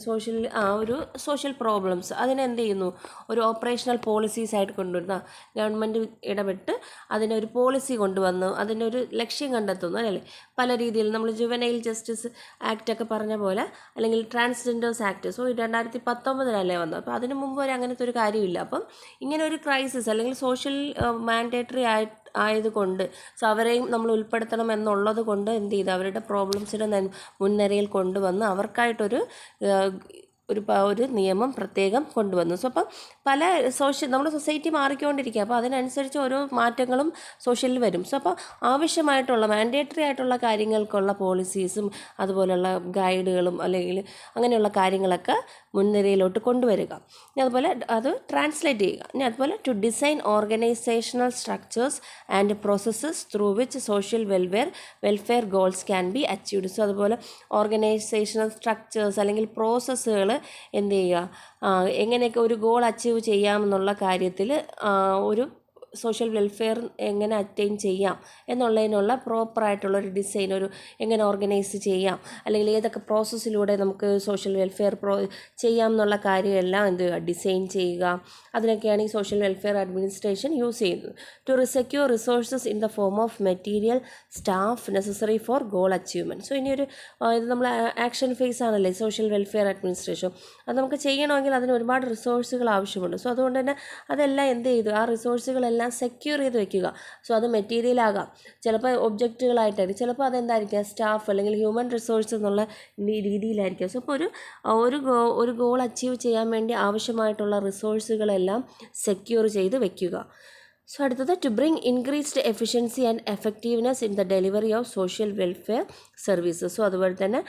ഒരു സോഷ്യൽ പ്രോബ്ലംസ് അതിനെന്ത് ചെയ്യുന്നു? ഒരു ഓപ്പറേഷണൽ പോളിസീസ് ആയിട്ട് കൊണ്ടുവരുന്ന ഗവൺമെൻറ് ഇടപെട്ട് അതിനൊരു പോളിസി കൊണ്ടുവന്നു അതിനൊരു ലക്ഷ്യം കണ്ടെത്തുന്നു അല്ലേ. പല രീതിയിൽ നമ്മൾ ജുവനൈൽ ജസ്റ്റിസ് ആക്റ്റൊക്കെ പറഞ്ഞ പോലെ അല്ലെങ്കിൽ ട്രാൻസ്ജെൻഡേഴ്സ് ആക്ട്. സോ 2019 വന്നത്. അപ്പോൾ അതിനു മുമ്പ് വരെ അങ്ങനത്തെ ഒരു കാര്യമില്ല. അപ്പം ഇങ്ങനെ ഒരു ക്രൈസിസ് അല്ലെങ്കിൽ സോഷ്യൽ മാൻഡേറ്ററി ആയതുകൊണ്ട് സോ അവരെയും നമ്മൾ ഉൾപ്പെടുത്തണം എന്നുള്ളത് കൊണ്ട് എന്ത് ചെയ്തു? അവരുടെ പ്രോബ്ലംസിനെ മുൻനിരയിൽ കൊണ്ടുവന്ന് അവർക്കായിട്ടൊരു ഒരു നിയമം പ്രത്യേകം കൊണ്ടുവന്നു. സോ അപ്പം പല നമ്മുടെ സൊസൈറ്റി മാറിക്കൊണ്ടിരിക്കുക. അപ്പോൾ അതിനനുസരിച്ച് ഓരോ മാറ്റങ്ങളും സോഷ്യലിൽ വരും. സോ അപ്പോൾ ആവശ്യമായിട്ടുള്ള മാൻഡേറ്ററി ആയിട്ടുള്ള കാര്യങ്ങൾക്കുള്ള പോളിസീസും അതുപോലെയുള്ള ഗൈഡുകളും അല്ലെങ്കിൽ അങ്ങനെയുള്ള കാര്യങ്ങളൊക്കെ മുൻനിരയിലോട്ട് കൊണ്ടുവരിക. ഇനി അതുപോലെ അത് ട്രാൻസ്ലേറ്റ് ചെയ്യുക. ഇനി അതുപോലെ to design organisational structures and processes through which social welfare goals can be achieved. So അതുപോലെ ഓർഗനൈസേഷണൽ സ്ട്രക്ചേഴ്സ് അല്ലെങ്കിൽ പ്രോസസ്സുകൾ എന്ത് ചെയ്യുക? എങ്ങനെയൊക്കെ ഒരു ഗോൾ അച്ചീവ് ചെയ്യാമെന്നുള്ള കാര്യത്തിൽ ഒരു സോഷ്യൽ വെൽഫെയർ എങ്ങനെ അറ്റൈൻ ചെയ്യാം എന്നുള്ളതിനുള്ള പ്രോപ്പറായിട്ടുള്ളൊരു ഡിസൈൻ, ഒരു എങ്ങനെ ഓർഗനൈസ് ചെയ്യാം, അല്ലെങ്കിൽ ഏതൊക്കെ പ്രോസസ്സിലൂടെ നമുക്ക് സോഷ്യൽ വെൽഫെയർ ചെയ്യാം എന്നുള്ള കാര്യമെല്ലാം എന്ത് ചെയ്യുക, ഡിസൈൻ ചെയ്യുക. അതിനൊക്കെയാണ് ഈ സോഷ്യൽ വെൽഫെയർ അഡ്മിനിസ്ട്രേഷൻ യൂസ് ചെയ്യുന്നത്. To secure resources in the form of material, staff necessary for goal achievement. So ഇനിയൊരു ഇത് നമ്മൾ ആക്ഷൻ ഫേസ് ആണല്ലേ സോഷ്യൽ വെൽഫെയർ അഡ്മിനിസ്ട്രേഷൻ. അത് നമുക്ക് ചെയ്യണമെങ്കിൽ അതിന് ഒരുപാട് റിസോഴ്സുകൾ ആവശ്യമുണ്ട്. സോ അതുകൊണ്ട് തന്നെ അതെല്ലാം എന്ത് ചെയ്തു, ആ റിസോഴ്സുകളെല്ലാം സെക്യൂർ ചെയ്ത് വെക്കുക. സോ അത് മെറ്റീരിയൽ ആകാം, ചിലപ്പോൾ ഒബ്ജക്റ്റുകളായിട്ടായിരിക്കും, ചിലപ്പോൾ അതെന്തായിരിക്കാം സ്റ്റാഫ് അല്ലെങ്കിൽ ഹ്യൂമൻ റിസോഴ്സ് എന്നുള്ള രീതിയിലായിരിക്കും. സോ ഇപ്പോൾ ഒരു ഗോൾ അച്ചീവ് ചെയ്യാൻ വേണ്ടി ആവശ്യമായിട്ടുള്ള റിസോഴ്സുകളെല്ലാം സെക്യൂർ ചെയ്ത് വെക്കുക. സോ അടുത്തത് to bring increased efficiency and effectiveness in the delivery of social welfare services. So അതുപോലെ തന്നെ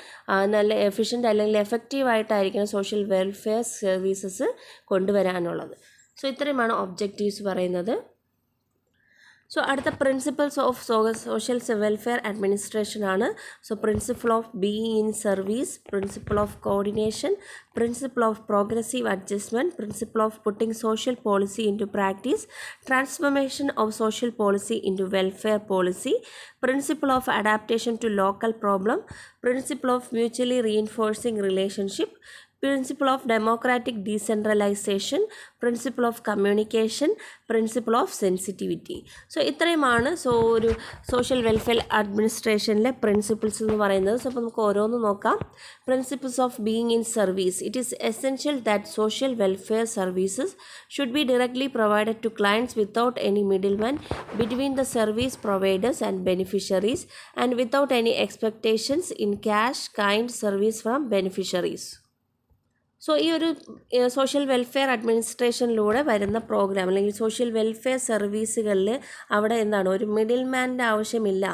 നല്ല എഫിഷ്യൻ്റ് അല്ലെങ്കിൽ എഫക്റ്റീവായിട്ടായിരിക്കണം സോഷ്യൽ വെൽഫെയർ സർവീസസ് കൊണ്ടുവരാനുള്ളത്. സോ ഇത്രയുമാണ് ഒബ്ജക്റ്റീവ്സ് പറയുന്നത്. സോ അടുത്ത principles of social welfare administration ആണ്. So principle of being in service, principle of coordination, principle of progressive adjustment, principle of putting social policy into practice, transformation of social policy into welfare policy, principle of adaptation to local problem, principle of mutually reinforcing relationship, principle of democratic decentralisation, principle of communication, principle of sensitivity. So ഇത്രയുമാണ് ഒരു social welfare അഡ്മിനിസ്ട്രേഷനിലെ principles എന്ന് പറയുന്നത്. So അപ്പോൾ നമുക്ക് ഓരോന്ന് നോക്കാം. Principles of being in service. It is essential that social welfare services should be directly provided to clients without any middleman between the service providers and beneficiaries and without any expectations in cash kind service from beneficiaries. So ഈ ഒരു social welfare അഡ്മിനിസ്ട്രേഷനിലൂടെ വരുന്ന programme അല്ലെങ്കിൽ social welfare സർവീസുകളിൽ അവിടെ എന്താണ്, ഒരു middle മാൻ്റെ ആവശ്യമില്ല.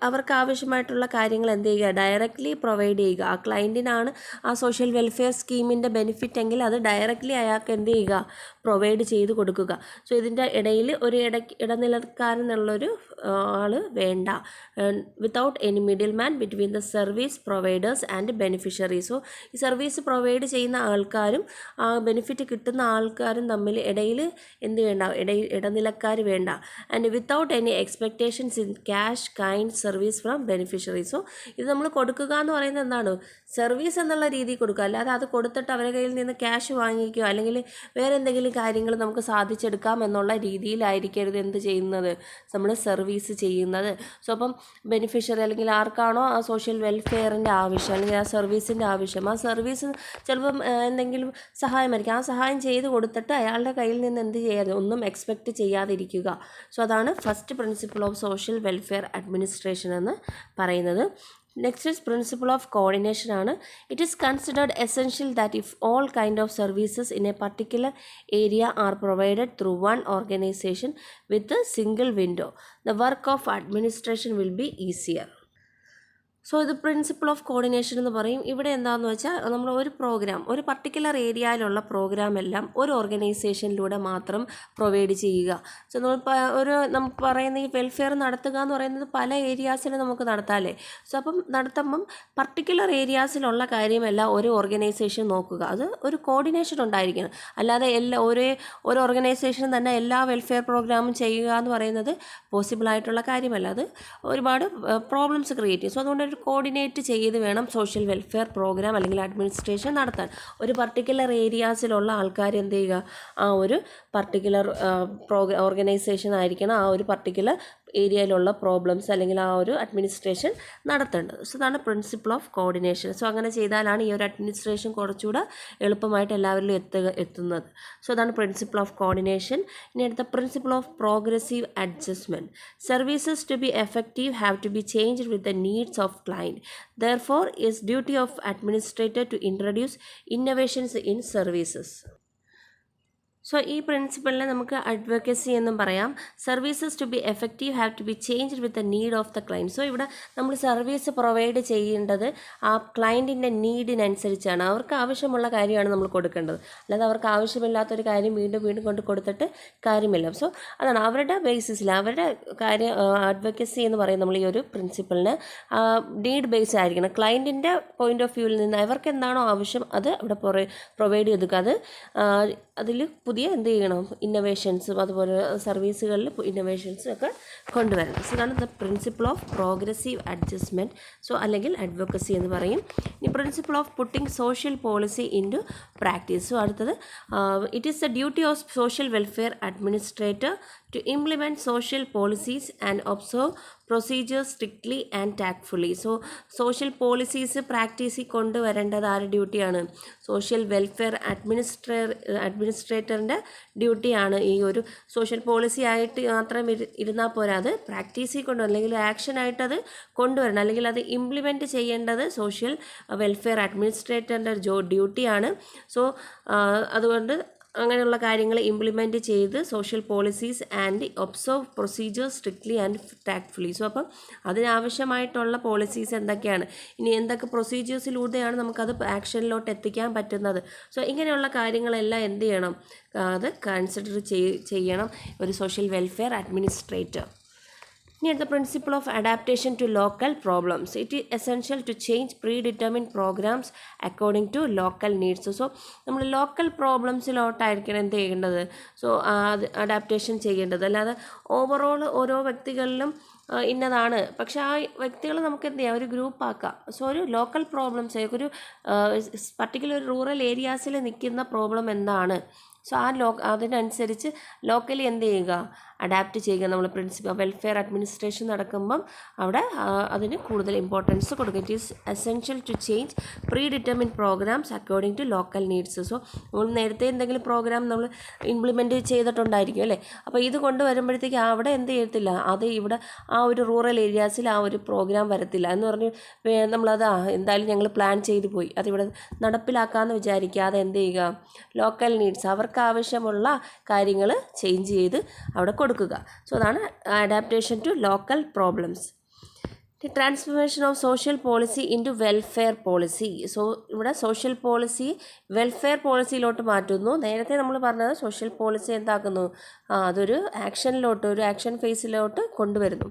അവർക്ക് ആവശ്യമായിട്ടുള്ള കാര്യങ്ങൾ എന്ത് ചെയ്യുക, ഡയറക്റ്റ്ലി പ്രൊവൈഡ് ചെയ്യുക. ആ ക്ലയൻറ്റിനാണ് ആ സോഷ്യൽ വെൽഫെയർ സ്കീമിൻ്റെ ബെനിഫിറ്റ് എങ്കിൽ അത് ഡയറക്റ്റ്ലി അയാൾക്ക് എന്ത് ചെയ്യുക, പ്രൊവൈഡ് ചെയ്ത് കൊടുക്കുക. സോ ഇതിൻ്റെ ഇടയിൽ ഒരു ഇടനിലക്കാരെന്നുള്ളൊരു ആൾ വേണ്ട. Without any middle man between the service providers and beneficiaries. So ഈ സർവീസ് പ്രൊവൈഡ് ചെയ്യുന്ന ആൾക്കാരും ആ ബെനിഫിറ്റ് കിട്ടുന്ന ആൾക്കാരും തമ്മിൽ ഇടയിൽ എന്ത് വേണ്ട, ഇടനിലക്കാർ വേണ്ട. And without any expectations in cash kind service from beneficiaries. So ഇത് നമ്മൾ കൊടുക്കുക എന്ന് പറയുന്നത് എന്താണ്, സർവീസ് എന്നുള്ള രീതിയിൽ കൊടുക്കുക, അല്ലാതെ അത് കൊടുത്തിട്ട് അവരുടെ കയ്യിൽ നിന്ന് ക്യാഷ് വാങ്ങിക്കുകയോ അല്ലെങ്കിൽ വേറെ എന്തെങ്കിലും കാര്യങ്ങൾ നമുക്ക് സാധിച്ചെടുക്കാം എന്നുള്ള രീതിയിലായിരിക്കരുത് എന്ത് ചെയ്യുന്നത്, നമ്മൾ സർവീസ് ചെയ്യുന്നത്. സോ അപ്പം ബെനിഫിഷ്യറി അല്ലെങ്കിൽ ആർക്കാണോ ആ സോഷ്യൽ വെൽഫെയറിൻ്റെ ആവശ്യം അല്ലെങ്കിൽ ആ സർവീസിൻ്റെ ആവശ്യം, ആ സർവീസ് ചിലപ്പം എന്തെങ്കിലും സഹായമായിരിക്കും, ആ സഹായം ചെയ്ത് കൊടുത്തിട്ട് അയാളുടെ കയ്യിൽ നിന്ന് എന്ത് ചെയ്യാതെ ഒന്നും എക്സ്പെക്റ്റ് ചെയ്യാതിരിക്കുക. സോ അതാണ് first principle of social welfare administration എന്ന് പറയുന്നത്. Next is principle of coordination ആണ്. It is considered essential that if all kind of services in a particular area are provided through one organisation with a single window, the work of administration will be easier. So ഇത് principle of coordination എന്ന് പറയും. ഇവിടെ എന്താണെന്ന് വെച്ചാൽ നമ്മൾ ഒരു programme, ഒരു particular ഏരിയയിലുള്ള പ്രോഗ്രാം എല്ലാം ഒരു ഓർഗനൈസേഷനിലൂടെ മാത്രം പ്രൊവൈഡ് ചെയ്യുക. സോ നമ്മൾ പറയുന്ന ഈ വെൽഫെയർ നടത്തുക എന്ന് പറയുന്നത് പല ഏരിയാസിൽ നമുക്ക് നടത്താമല്ലേ. സോ അപ്പം നടത്തുമ്പം പർട്ടിക്കുലർ ഏരിയാസിലുള്ള കാര്യമെല്ലാം ഒരു ഓർഗനൈസേഷൻ നോക്കുക, അത് ഒരു കോർഡിനേഷൻ ഉണ്ടായിരിക്കണം. അല്ലാതെ ഒരു ഓർഗനൈസേഷൻ തന്നെ എല്ലാ വെൽഫെയർ പ്രോഗ്രാമും ചെയ്യുക എന്ന് പറയുന്നത് പോസിബിളായിട്ടുള്ള കാര്യമല്ല, അത് ഒരുപാട് പ്രോബ്ലംസ് ക്രിയേറ്റ് ചെയ്യും. സോ അതുകൊണ്ട് ഒരു കോർഡിനേറ്റ് ചെയ്ത് വേണം സോഷ്യൽ വെൽഫെയർ പ്രോഗ്രാം അല്ലെങ്കിൽ അഡ്മിനിസ്ട്രേഷൻ നടത്താൻ. ഒരു പർട്ടിക്കുലർ ഏരിയാസിലുള്ള ആൾക്കാർ എന്ത് ചെയ്യുക, ആ ഒരു പർട്ടിക്കുലർ ഓർഗനൈസേഷൻ ആയിരിക്കണം ആ ഒരു പർട്ടിക്കുലർ ഏരിയയിലുള്ള പ്രോബ്ലംസ് അല്ലെങ്കിൽ ആ ഒരു അഡ്മിനിസ്ട്രേഷൻ നടത്തേണ്ടത്. സോ അതാണ് പ്രിൻസിപ്പിൾ ഓഫ് കോർഡിനേഷൻ. സോ അങ്ങനെ ചെയ്താലാണ് ഈ ഒരു അഡ്മിനിസ്ട്രേഷൻ കുറച്ചുകൂടെ എളുപ്പമായിട്ട് എല്ലാവരിലും എത്തുന്നത്. സോ അതാണ് പ്രിൻസിപ്പിൾ ഓഫ് കോർഡിനേഷൻ. ഇനി അടുത്ത principle of progressive adjustment. Services to be effective have to be changed with the needs of client. Therefore, is duty of administrator to introduce innovations in services. So ഈ പ്രിൻസിപ്പിളിനെ നമുക്ക് advocacy എന്നും പറയാം. Services to be effective have to be changed with the need of the client. So ഇവിടെ നമ്മൾ service provide ചെയ്യേണ്ടത് ആ ക്ലയൻറ്റിൻ്റെ നീഡിനനുസരിച്ചാണ്, അവർക്ക് ആവശ്യമുള്ള കാര്യമാണ് നമ്മൾ കൊടുക്കേണ്ടത്. അല്ലാതെ അവർക്ക് ആവശ്യമില്ലാത്തൊരു കാര്യം വീണ്ടും വീണ്ടും കൊണ്ട് കൊടുത്തിട്ട് കാര്യമില്ല. സോ അതാണ് അവരുടെ ബേസിസിൽ അവരുടെ കാര്യം അഡ്വക്കസി എന്ന് പറയും. നമ്മൾ ഈ ഒരു പ്രിൻസിപ്പിളിന് നീഡ് ബേസ്ഡ് ആയിരിക്കണം. ക്ലയൻറ്റിൻ്റെ പോയിൻ്റ് ഓഫ് വ്യൂവിൽ നിന്ന് അവർക്ക് എന്താണോ ആവശ്യം അത് അവിടെ പ്രൊവൈഡ് ചെയ്തുക. അതിൽ പുതിയ എന്ത് ചെയ്യണം, ഇന്നൊവേഷൻസും അതുപോലെ സർവീസുകളിൽ ഇന്നൊവേഷൻസും ഒക്കെ കൊണ്ടുവരണം. സോ ഇതാണ് the principle of progressive adjustment, so അല്ലെങ്കിൽ അഡ്വക്കസി എന്ന് പറയും. ഇനി principle of putting social policy into practice. So അടുത്തത്, it is the duty of social welfare administrator to implement social policies and observe procedures strictly and tactfully. So social policies പ്രാക്ടീസിൽ കൊണ്ടുവരേണ്ടത് ആരുടെ ഡ്യൂട്ടിയാണ്? Social welfare അഡ്മിനിസ്ട്രേറ്ററിൻ്റെ ഡ്യൂട്ടിയാണ്. ഈ ഒരു social policy ആയിട്ട് മാത്രം ഇരുന്നാൽ പോരാ, അത് പ്രാക്ടീസിൽ കൊണ്ടുവരണം, അല്ലെങ്കിൽ ആക്ഷനായിട്ട് അത് കൊണ്ടുവരണം, അല്ലെങ്കിൽ അത് ഇംപ്ലിമെൻറ്റ് ചെയ്യേണ്ടത് സോഷ്യൽ വെൽഫെയർ അഡ്മിനിസ്ട്രേറ്ററിൻ്റെ ഡ്യൂട്ടിയാണ്. സോ അതുകൊണ്ട് അങ്ങനെയുള്ള കാര്യങ്ങൾ ഇംപ്ലിമെൻറ്റ് ചെയ്ത് social policies and observe procedures strictly and tactfully. So അപ്പം അതിനാവശ്യമായിട്ടുള്ള പോളിസീസ് എന്തൊക്കെയാണ്, ഇനി എന്തൊക്കെ പ്രൊസീജിയേഴ്സിലൂടെയാണ് നമുക്കത് ആക്ഷനിലോട്ട് എത്തിക്കാൻ പറ്റുന്നത്. സോ ഇങ്ങനെയുള്ള കാര്യങ്ങളെല്ലാം എന്ത് ചെയ്യണം, അത് കൺസിഡർ ചെയ്യണം ഒരു social welfare administrator. Near the principle of adaptation to local problems, it is essential to change predetermined programs according to local needs. So നമ്മൾ ലോക്കൽ പ്രോബ്ലംസിലോട്ടായിരിക്കണം എന്ത് ചെയ്യേണ്ടത്, സോ അഡാപ്റ്റേഷൻ ചെയ്യേണ്ടത്. അല്ലാതെ ഓവറോൾ ഓരോ വ്യക്തികളിലും ഇന്നതാണ്, പക്ഷേ ആ വ്യക്തികൾ നമുക്ക് എന്ത് ചെയ്യാം, ഒരു ഗ്രൂപ്പാക്കാം. സോ ഒരു ലോക്കൽ പ്രോബ്ലംസ്, ഒരു പർട്ടിക്കുലർ റൂറൽ ഏരിയാസിൽ നിൽക്കുന്ന പ്രോബ്ലം എന്താണ്, സോ അതിനനുസരിച്ച് ലോക്കലി എന്ത് ചെയ്യുക, അഡാപ്റ്റ് ചെയ്യുക. നമ്മൾ പ്രിൻസിപ്പൽ വെൽഫെയർ അഡ്മിനിസ്ട്രേഷൻ നടക്കുമ്പം അവിടെ അതിന് കൂടുതൽ ഇമ്പോർട്ടൻസ് കൊടുക്കുക. It is essential to change predetermined programmes according to local needs. So നമ്മൾ നേരത്തെ എന്തെങ്കിലും പ്രോഗ്രാം നമ്മൾ ഇംപ്ലിമെൻറ്റ് ചെയ്തിട്ടുണ്ടായിരിക്കും അല്ലേ, അപ്പോൾ ഇത് കൊണ്ടുവരുമ്പോഴത്തേക്ക് അവിടെ എന്ത് ചെയ്യത്തില്ല, അത് ഇവിടെ ആ ഒരു റൂറൽ ഏരിയാസിൽ ആ ഒരു പ്രോഗ്രാം വരത്തില്ല എന്ന് പറഞ്ഞ് നമ്മളത് എന്തായാലും ഞങ്ങൾ പ്ലാൻ ചെയ്ത് പോയി, അതിവിടെ നടപ്പിലാക്കാമെന്ന് വിചാരിക്കാതെ എന്ത് ചെയ്യുക, ലോക്കൽ നീഡ്സ് അവർക്ക് ആവശ്യമുള്ള കാര്യങ്ങൾ ചേഞ്ച് ചെയ്ത് അവിടെ കൊടുക്കുക. സോ അതാണ് adaptation to local problems. The transformation of social policy into welfare policy. So ഇവിടെ സോഷ്യൽ പോളിസി വെൽഫെയർ പോളിസിയിലോട്ട് മാറ്റുന്നു. നേരത്തെ നമ്മൾ പറഞ്ഞത് സോഷ്യൽ പോളിസി എന്താക്കുന്നു, അതൊരു ആക്ഷനിലോട്ട്, ഒരു ആക്ഷൻ ഫേസിലോട്ട് കൊണ്ടുവരുന്നു.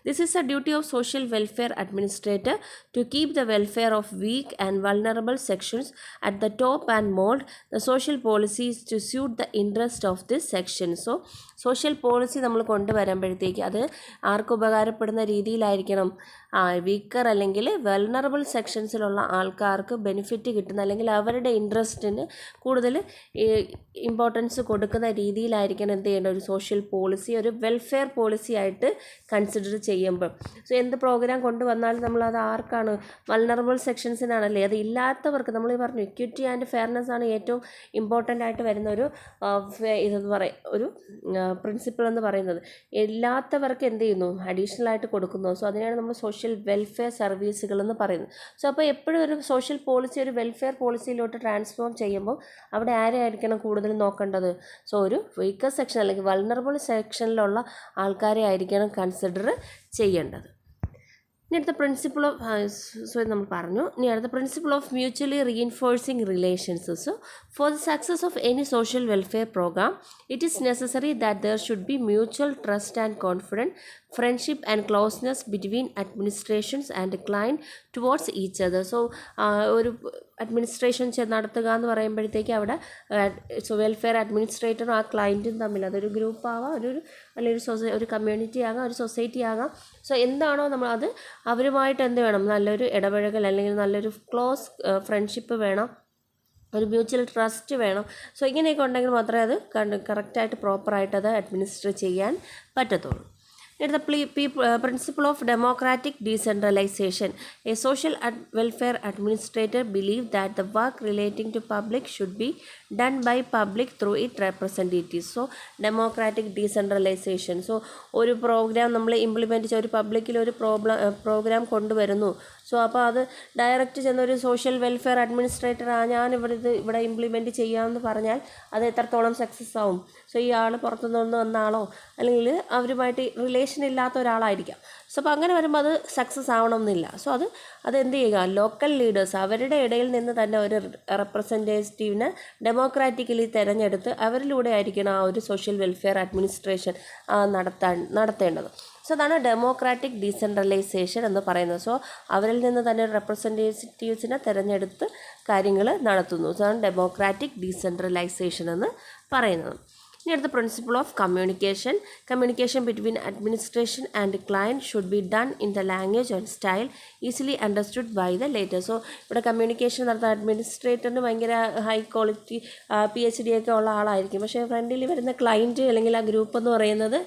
This is a duty of social welfare administrator to keep the welfare of weak and vulnerable sections at the top and mould the social policies to suit the interest of this section. So social policy നമ്മൾ കൊണ്ടുവരുമ്പോഴത്തേക്ക് അത് ആർക്ക് ഉപകാരപ്പെടുന്ന രീതിയിലായിരിക്കണം, weaker അല്ലെങ്കിൽ വെൾണറബിൾ സെക്ഷൻസിലുള്ള ആൾക്കാർക്ക് benefit കിട്ടുന്ന, അല്ലെങ്കിൽ അവരുടെ ഇൻട്രസ്റ്റിന് കൂടുതൽ ഇമ്പോർട്ടൻസ് കൊടുക്കുന്ന രീതിയിലായിരിക്കണം എന്ത് ചെയ്യേണ്ട ഒരു സോഷ്യൽ പോളിസി ഒരു വെൽഫെയർ പോളിസി ആയിട്ട് കൺസിഡർ ചെയ്യുമ്പോൾ. സോ എന്ത് പ്രോഗ്രാം കൊണ്ടുവന്നാലും നമ്മളത് ആർക്കാണ്, വൾണറബിൾ സെക്ഷൻസിനാണല്ലേ. അത് ഇല്ലാത്തവർക്ക് നമ്മൾ പറഞ്ഞു ഇക്വിറ്റി ആൻഡ് ഫെയർനെസ് ആണ് ഏറ്റവും ഇമ്പോർട്ടൻ്റ് ആയിട്ട് വരുന്ന ഒരു ഇതെന്ന് പറയും, ഒരു പ്രിൻസിപ്പിൾ എന്ന് പറയുന്നത്. ഇല്ലാത്തവർക്ക് എന്ത് ചെയ്യുന്നു, അഡീഷണൽ ആയിട്ട് കൊടുക്കുന്നു. സോ അതിനാണ് നമ്മൾ സോഷ്യൽ വെൽഫെയർ സർവീസുകൾ എന്ന് പറയുന്നത്. സോ അപ്പോൾ എപ്പോഴും ഒരു സോഷ്യൽ പോളിസി ഒരു വെൽഫെയർ പോളിസിയിലോട്ട് ട്രാൻസ്ഫോം ചെയ്യുമ്പോൾ അവിടെ ആരെയായിരിക്കണം കൂടുതൽ നോക്കേണ്ടത്, സോ ഒരു വീക്കർ സെക്ഷൻ അല്ലെങ്കിൽ വൾണറബിൾ സെക്ഷനിലുള്ള ആൾക്കാരെ ആയിരിക്കണം കൺസിഡർ ചെയ്യേണ്ടത്. ഇനി അടുത്ത പ്രിൻസിപ്പിൾ ഓഫ് നമ്മൾ പറഞ്ഞു. ഇനി അടുത്ത principle of mutually reinforcing relations. So for the success of any social welfare programme it is necessary that there should be mutual trust and confidence, friendship and closeness between administrations and client towards each other. So ഒരു administration നടത്തുക എന്ന് പറയുമ്പോഴത്തേക്ക് അവിടെ welfare അഡ്മിനിസ്ട്രേറ്ററും ആ ക്ലയൻറ്റും തമ്മിൽ, അതൊരു group ആവാം, അല്ലെങ്കിൽ ഒരു കമ്മ്യൂണിറ്റി ആകാം, ഒരു സൊസൈറ്റി ആകാം. സോ എന്താണോ നമ്മൾ അത് അവരുമായിട്ട് എന്ത് വേണം, നല്ലൊരു ഇടപഴകൽ അല്ലെങ്കിൽ നല്ലൊരു ക്ലോസ് ഫ്രണ്ട്ഷിപ്പ് വേണം, ഒരു മ്യൂച്വൽ ട്രസ്റ്റ് വേണം. സോ ഇങ്ങനെയൊക്കെ ഉണ്ടെങ്കിൽ മാത്രമേ അത് കറക്റ്റായിട്ട് പ്രോപ്പറായിട്ട് അത് അഡ്മിനിസ്റ്റർ ചെയ്യാൻ പറ്റത്തുള്ളൂ. At the principle of democratic decentralization, a social welfare administrator believes that the work relating to public should be done by public through its representatives. So democratic decentralization. So ഒരു പ്രോഗ്രാം നമ്മൾ implement ചെയ്യ, ഒരു പബ്ലിക്കിൽ ഒരു programme കൊണ്ടുവരുന്നു. So അപ്പോൾ അത് direct ചെന്നൊരു social welfare administrator ഞാൻ ഇവിടെ ഇംപ്ലിമെൻറ്റ് ചെയ്യാമെന്ന് പറഞ്ഞാൽ അത് എത്രത്തോളം സക്സസ് ആവും. സോ ഈ ആൾ പുറത്തുനിന്ന് വന്ന ആളോ അല്ലെങ്കിൽ അവരുമായിട്ട് റിലേഷൻ ഇല്ലാത്ത ഒരാളായിരിക്കാം. സോ അപ്പോൾ അങ്ങനെ വരുമ്പോൾ അത് സക്സസ് ആവണമെന്നില്ല. സോ അത് എന്ത് ചെയ്യുക, ലോക്കൽ ലീഡേഴ്സ് അവരുടെ ഇടയിൽ നിന്ന് തന്നെ ഒരു റെപ്രസെൻറ്റേറ്റീവിനെ ഡെമോക്രാറ്റിക്കലി തിരഞ്ഞെടുത്ത് അവരിലൂടെ ആയിരിക്കണം ആ ഒരു സോഷ്യൽ വെൽഫെയർ അഡ്മിനിസ്ട്രേഷൻ നടത്തേണ്ടത്. സോ സോ അതാണ് ഡെമോക്രാറ്റിക് ഡീസെൻട്രലൈസേഷൻ എന്ന് പറയുന്നത്. സോ അവരിൽ നിന്ന് തന്നെ റെപ്രസെൻറ്റേറ്റീവ്സിനെ തിരഞ്ഞെടുത്ത് കാര്യങ്ങൾ നടത്തുന്നു. സോ അതാണ് ഡെമോക്രാറ്റിക് ഡീസെൻട്രലൈസേഷൻ എന്ന് പറയുന്നത്. ഇനി അടുത്ത principle of communication. Communication between administration and client should be done in the language and style easily understood by the latter. So ഇവിടെ കമ്മ്യൂണിക്കേഷൻ നടത്തുന്ന അഡ്മിനിസ്ട്രേറ്ററിന് ഭയങ്കര ഹൈ ക്വാളിറ്റി PhD ഒക്കെ ഉള്ള ആളായിരിക്കും. പക്ഷേ ഫ്രണ്ടിൽ വരുന്ന ക്ലയൻറ്റ് അല്ലെങ്കിൽ ആ ഗ്രൂപ്പ് എന്ന് പറയുന്നത്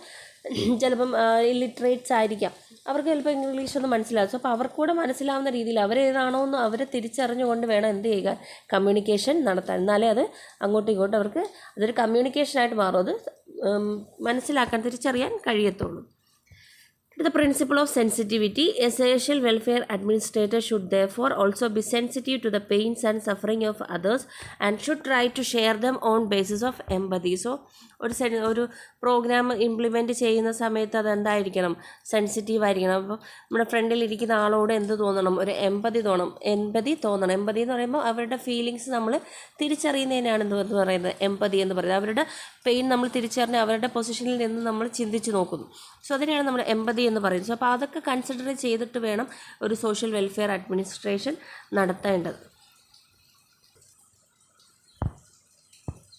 ചിലപ്പം ഇല്ലിറ്ററേറ്റ്സ് ആയിരിക്കാം. അവർക്ക് ചിലപ്പോൾ ഇംഗ്ലീഷൊന്നും മനസ്സിലാകും. സോ അപ്പോൾ അവർക്കൂടെ മനസ്സിലാവുന്ന രീതിയിൽ അവരേതാണോ എന്ന് അവരെ തിരിച്ചറിഞ്ഞുകൊണ്ട് വേണം എന്ത് ചെയ്യുക, കമ്മ്യൂണിക്കേഷൻ നടത്താൻ. എന്നാലേ അത് അങ്ങോട്ടും ഇങ്ങോട്ടും അവർക്ക് അതൊരു കമ്മ്യൂണിക്കേഷനായിട്ട് മാറും. അത് മനസ്സിലാക്കാൻ, തിരിച്ചറിയാൻ കഴിയത്തുള്ളൂ. The principle of sensitivity. A social welfare administrator should therefore also be sensitive to the pains and suffering of others and should try to share them on basis of empathy. So ഒരു programme implement ചെയ്യുന്ന സമയത്ത് അതെന്തായിരിക്കണം, sensitive ആയിരിക്കണം. അപ്പോൾ നമ്മുടെ ഫ്രണ്ടിൽ ഇരിക്കുന്ന ആളോട് എന്ത് തോന്നണം, ഒരു എമ്പതി തോന്നണം. എമ്പതി എന്ന് പറയുമ്പോൾ അവരുടെ ഫീലിങ്സ് നമ്മൾ തിരിച്ചറിയുന്നതിനാണ് എന്ത് പറയുന്നത്, എമ്പതി എന്ന് പറയുന്നത്. അവരുടെ പെയിൻ നമ്മൾ തിരിച്ചറിഞ്ഞ് അവരുടെ പൊസിഷനിൽ നിന്ന് നമ്മൾ ചിന്തിച്ച് നോക്കുന്നു. സോ അതിനെയാണ് നമ്മൾ എമ്പതി എന്ന് പറയുന്നത്. സോ അപ്പോൾ അതൊക്കെ കൺസിഡർ ചെയ്തിട്ട് വേണം ഒരു സോഷ്യൽ വെൽഫെയർ അഡ്മിനിസ്ട്രേഷൻ നടത്തേണ്ടത്.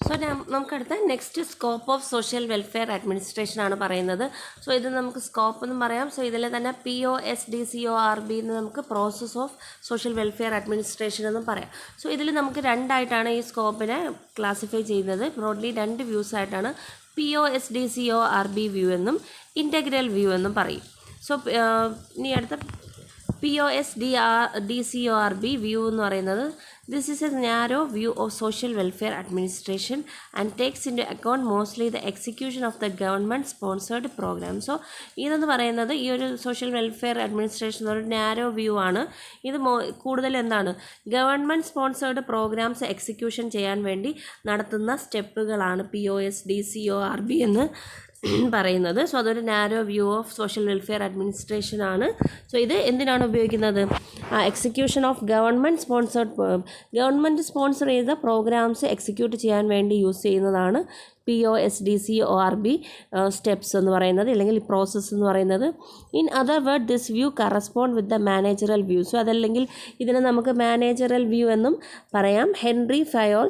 സോ നമുക്കടുത്ത next scope of social welfare administration ആണ് പറയുന്നത്. സോ ഇത് നമുക്ക് സ്കോപ്പ് എന്നും പറയാം. സോ ഇതിൽ തന്നെ POSDCORB എന്ന് നമുക്ക് process of social welfare administration എന്നും പറയാം. സോ ഇതിൽ നമുക്ക് രണ്ടായിട്ടാണ് ഈ സ്കോപ്പിനെ ക്ലാസിഫൈ ചെയ്യുന്നത്. ബ്രോഡ്ലി 2 വ്യൂസ് ആയിട്ടാണ്. POSDCORB വ്യൂ എന്നും ഇൻ്റഗ്രൽ വ്യൂ എന്നും പറയും. സോ ഇനി അടുത്ത POSDCORB വ്യൂ എന്ന് പറയുന്നത്, this is a narrow view of social welfare administration and takes into account mostly the execution of the government sponsored programme. So ഇതെന്ന് പറയുന്നത് ഈ ഒരു സോഷ്യൽ വെൽഫെയർ അഡ്മിനിസ്ട്രേഷൻ ഒരു നാരോ വ്യൂ ആണ്. ഇത് കൂടുതൽ എന്താണ്, ഗവൺമെൻറ് സ്പോൺസേർഡ് പ്രോഗ്രാംസ് എക്സിക്യൂഷൻ ചെയ്യാൻ വേണ്ടി നടത്തുന്ന സ്റ്റെപ്പുകളാണ് POSDCORB എന്ന് പറയുന്നത്. സോ അതൊരു narrow view of social welfare administration ആണ്. സോ ഇത് എന്തിനാണ് ഉപയോഗിക്കുന്നത്, എക്സിക്യൂഷൻ ഓഫ് ഗവൺമെൻറ് സ്പോൺസർ ചെയ്ത പ്രോഗ്രാംസ് എക്സിക്യൂട്ട് ചെയ്യാൻ വേണ്ടി യൂസ് ചെയ്യുന്നതാണ് POSDCORB സ്റ്റെപ്സ് എന്ന് പറയുന്നത്, അല്ലെങ്കിൽ പ്രോസസ്സ് എന്ന് പറയുന്നത്. In other word this view correspond with the managerial view. So അതല്ലെങ്കിൽ ഇതിനെ നമുക്ക് മാനേജറൽ വ്യൂ എന്നും പറയാം. ഹെൻറി ഫയോൾ,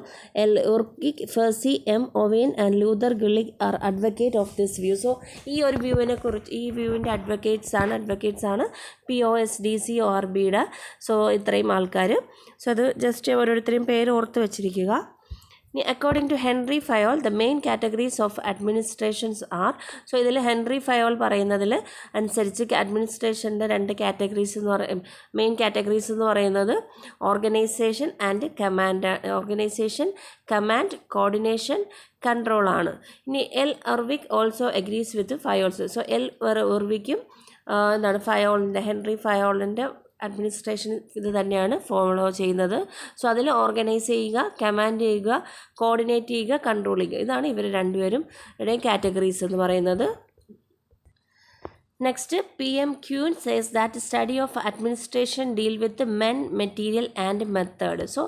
ഉർക്കിക്, ഫെർസി, Owen and Luther Gulick are advocate of this view. So ഈ ഒരു വ്യൂവിനെ കുറിച്ച്, ഈ വ്യൂവിൻ്റെ അഡ്വക്കേറ്റ്സ് ആണ് POSDCORBയുടെ. സോ ഇത്രയും ആൾക്കാർ. സോ അത് ജസ്റ്റ് ഓരോരുത്തരെയും പേര് ഓർത്ത് വെച്ചിരിക്കുക. According to Henry Fayol, the main categories of administrations are. So ഇതിൽ ഹെൻറി ഫയോൾ പറയുന്നതിൽ അനുസരിച്ച് അഡ്മിനിസ്ട്രേഷൻ്റെ 2 കാറ്റഗറീസ് എന്ന് മെയിൻ കാറ്റഗറീസ് എന്ന് പറയുന്നത് organisation and command coordination control ആണ്. ഇനി ഉർവിക് ഓൾസോ അഗ്രീസ് വിത്ത് ഫയോൾസ്. സോ ഉർവിക്കും ഹെൻറി ഫയോളിൻ്റെ അഡ്മിനിസ്ട്രേഷൻ ഇത് തന്നെയാണ് ഫോളോ ചെയ്യുന്നത്. സോ അതിൽ ഓർഗനൈസ് ചെയ്യുക, കമാൻഡ് ചെയ്യുക, കോർഡിനേറ്റ് ചെയ്യുക, കൺട്രോൾ ചെയ്യുക. ഇതാണ് ഇവർ രണ്ടുപേരും കാറ്റഗറീസ് എന്ന് പറയുന്നത്. Next PM Kuhn says that study of administration deal with the men, material and method. So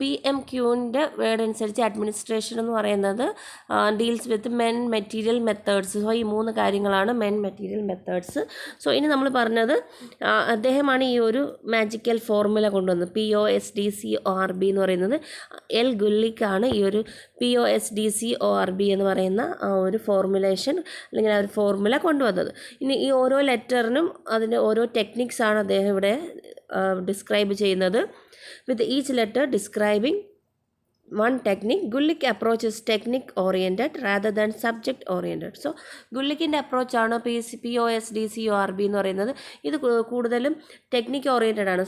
PM Kuhnൻ്റെ വേർഡ് അനുസരിച്ച് അഡ്മിനിസ്ട്രേഷൻ എന്ന് പറയുന്നത് deals with men, material, methods. So ഈ 3 കാര്യങ്ങളാണ് മെൻ, മെറ്റീരിയൽ, മെത്തേഡ്സ്. സോ ഇനി നമ്മൾ പറഞ്ഞത് അദ്ദേഹമാണ് ഈ ഒരു മാജിക്കൽ ഫോർമുല കൊണ്ടുവന്നത്. POSDCORB എന്ന് പറയുന്നത് ഗുല്ലിക്കാണ് ഈ ഒരു POSDCORB എന്ന് പറയുന്ന ആ ഒരു ഫോർമുലേഷൻ അല്ലെങ്കിൽ ആ ഒരു ഫോർമുല കൊണ്ടുവന്നത്. ഇനി ഈ ഓരോ ലെറ്ററിനും അതിൻ്റെ ഓരോ ടെക്നിക്സാണ് അദ്ദേഹം ഇവിടെ ഡിസ്ക്രൈബ് ചെയ്യുന്നത്. With each letter describing one technique, Gulick approach is technique oriented rather than subject oriented. So ഗുല്ലിക്കിൻ്റെ അപ്രോച്ചാണ് POSDCORB എന്ന് പറയുന്നത്. ഇത് കൂടുതലും ടെക്നിക്ക് ഓറിയൻറ്റഡ് ആണ്.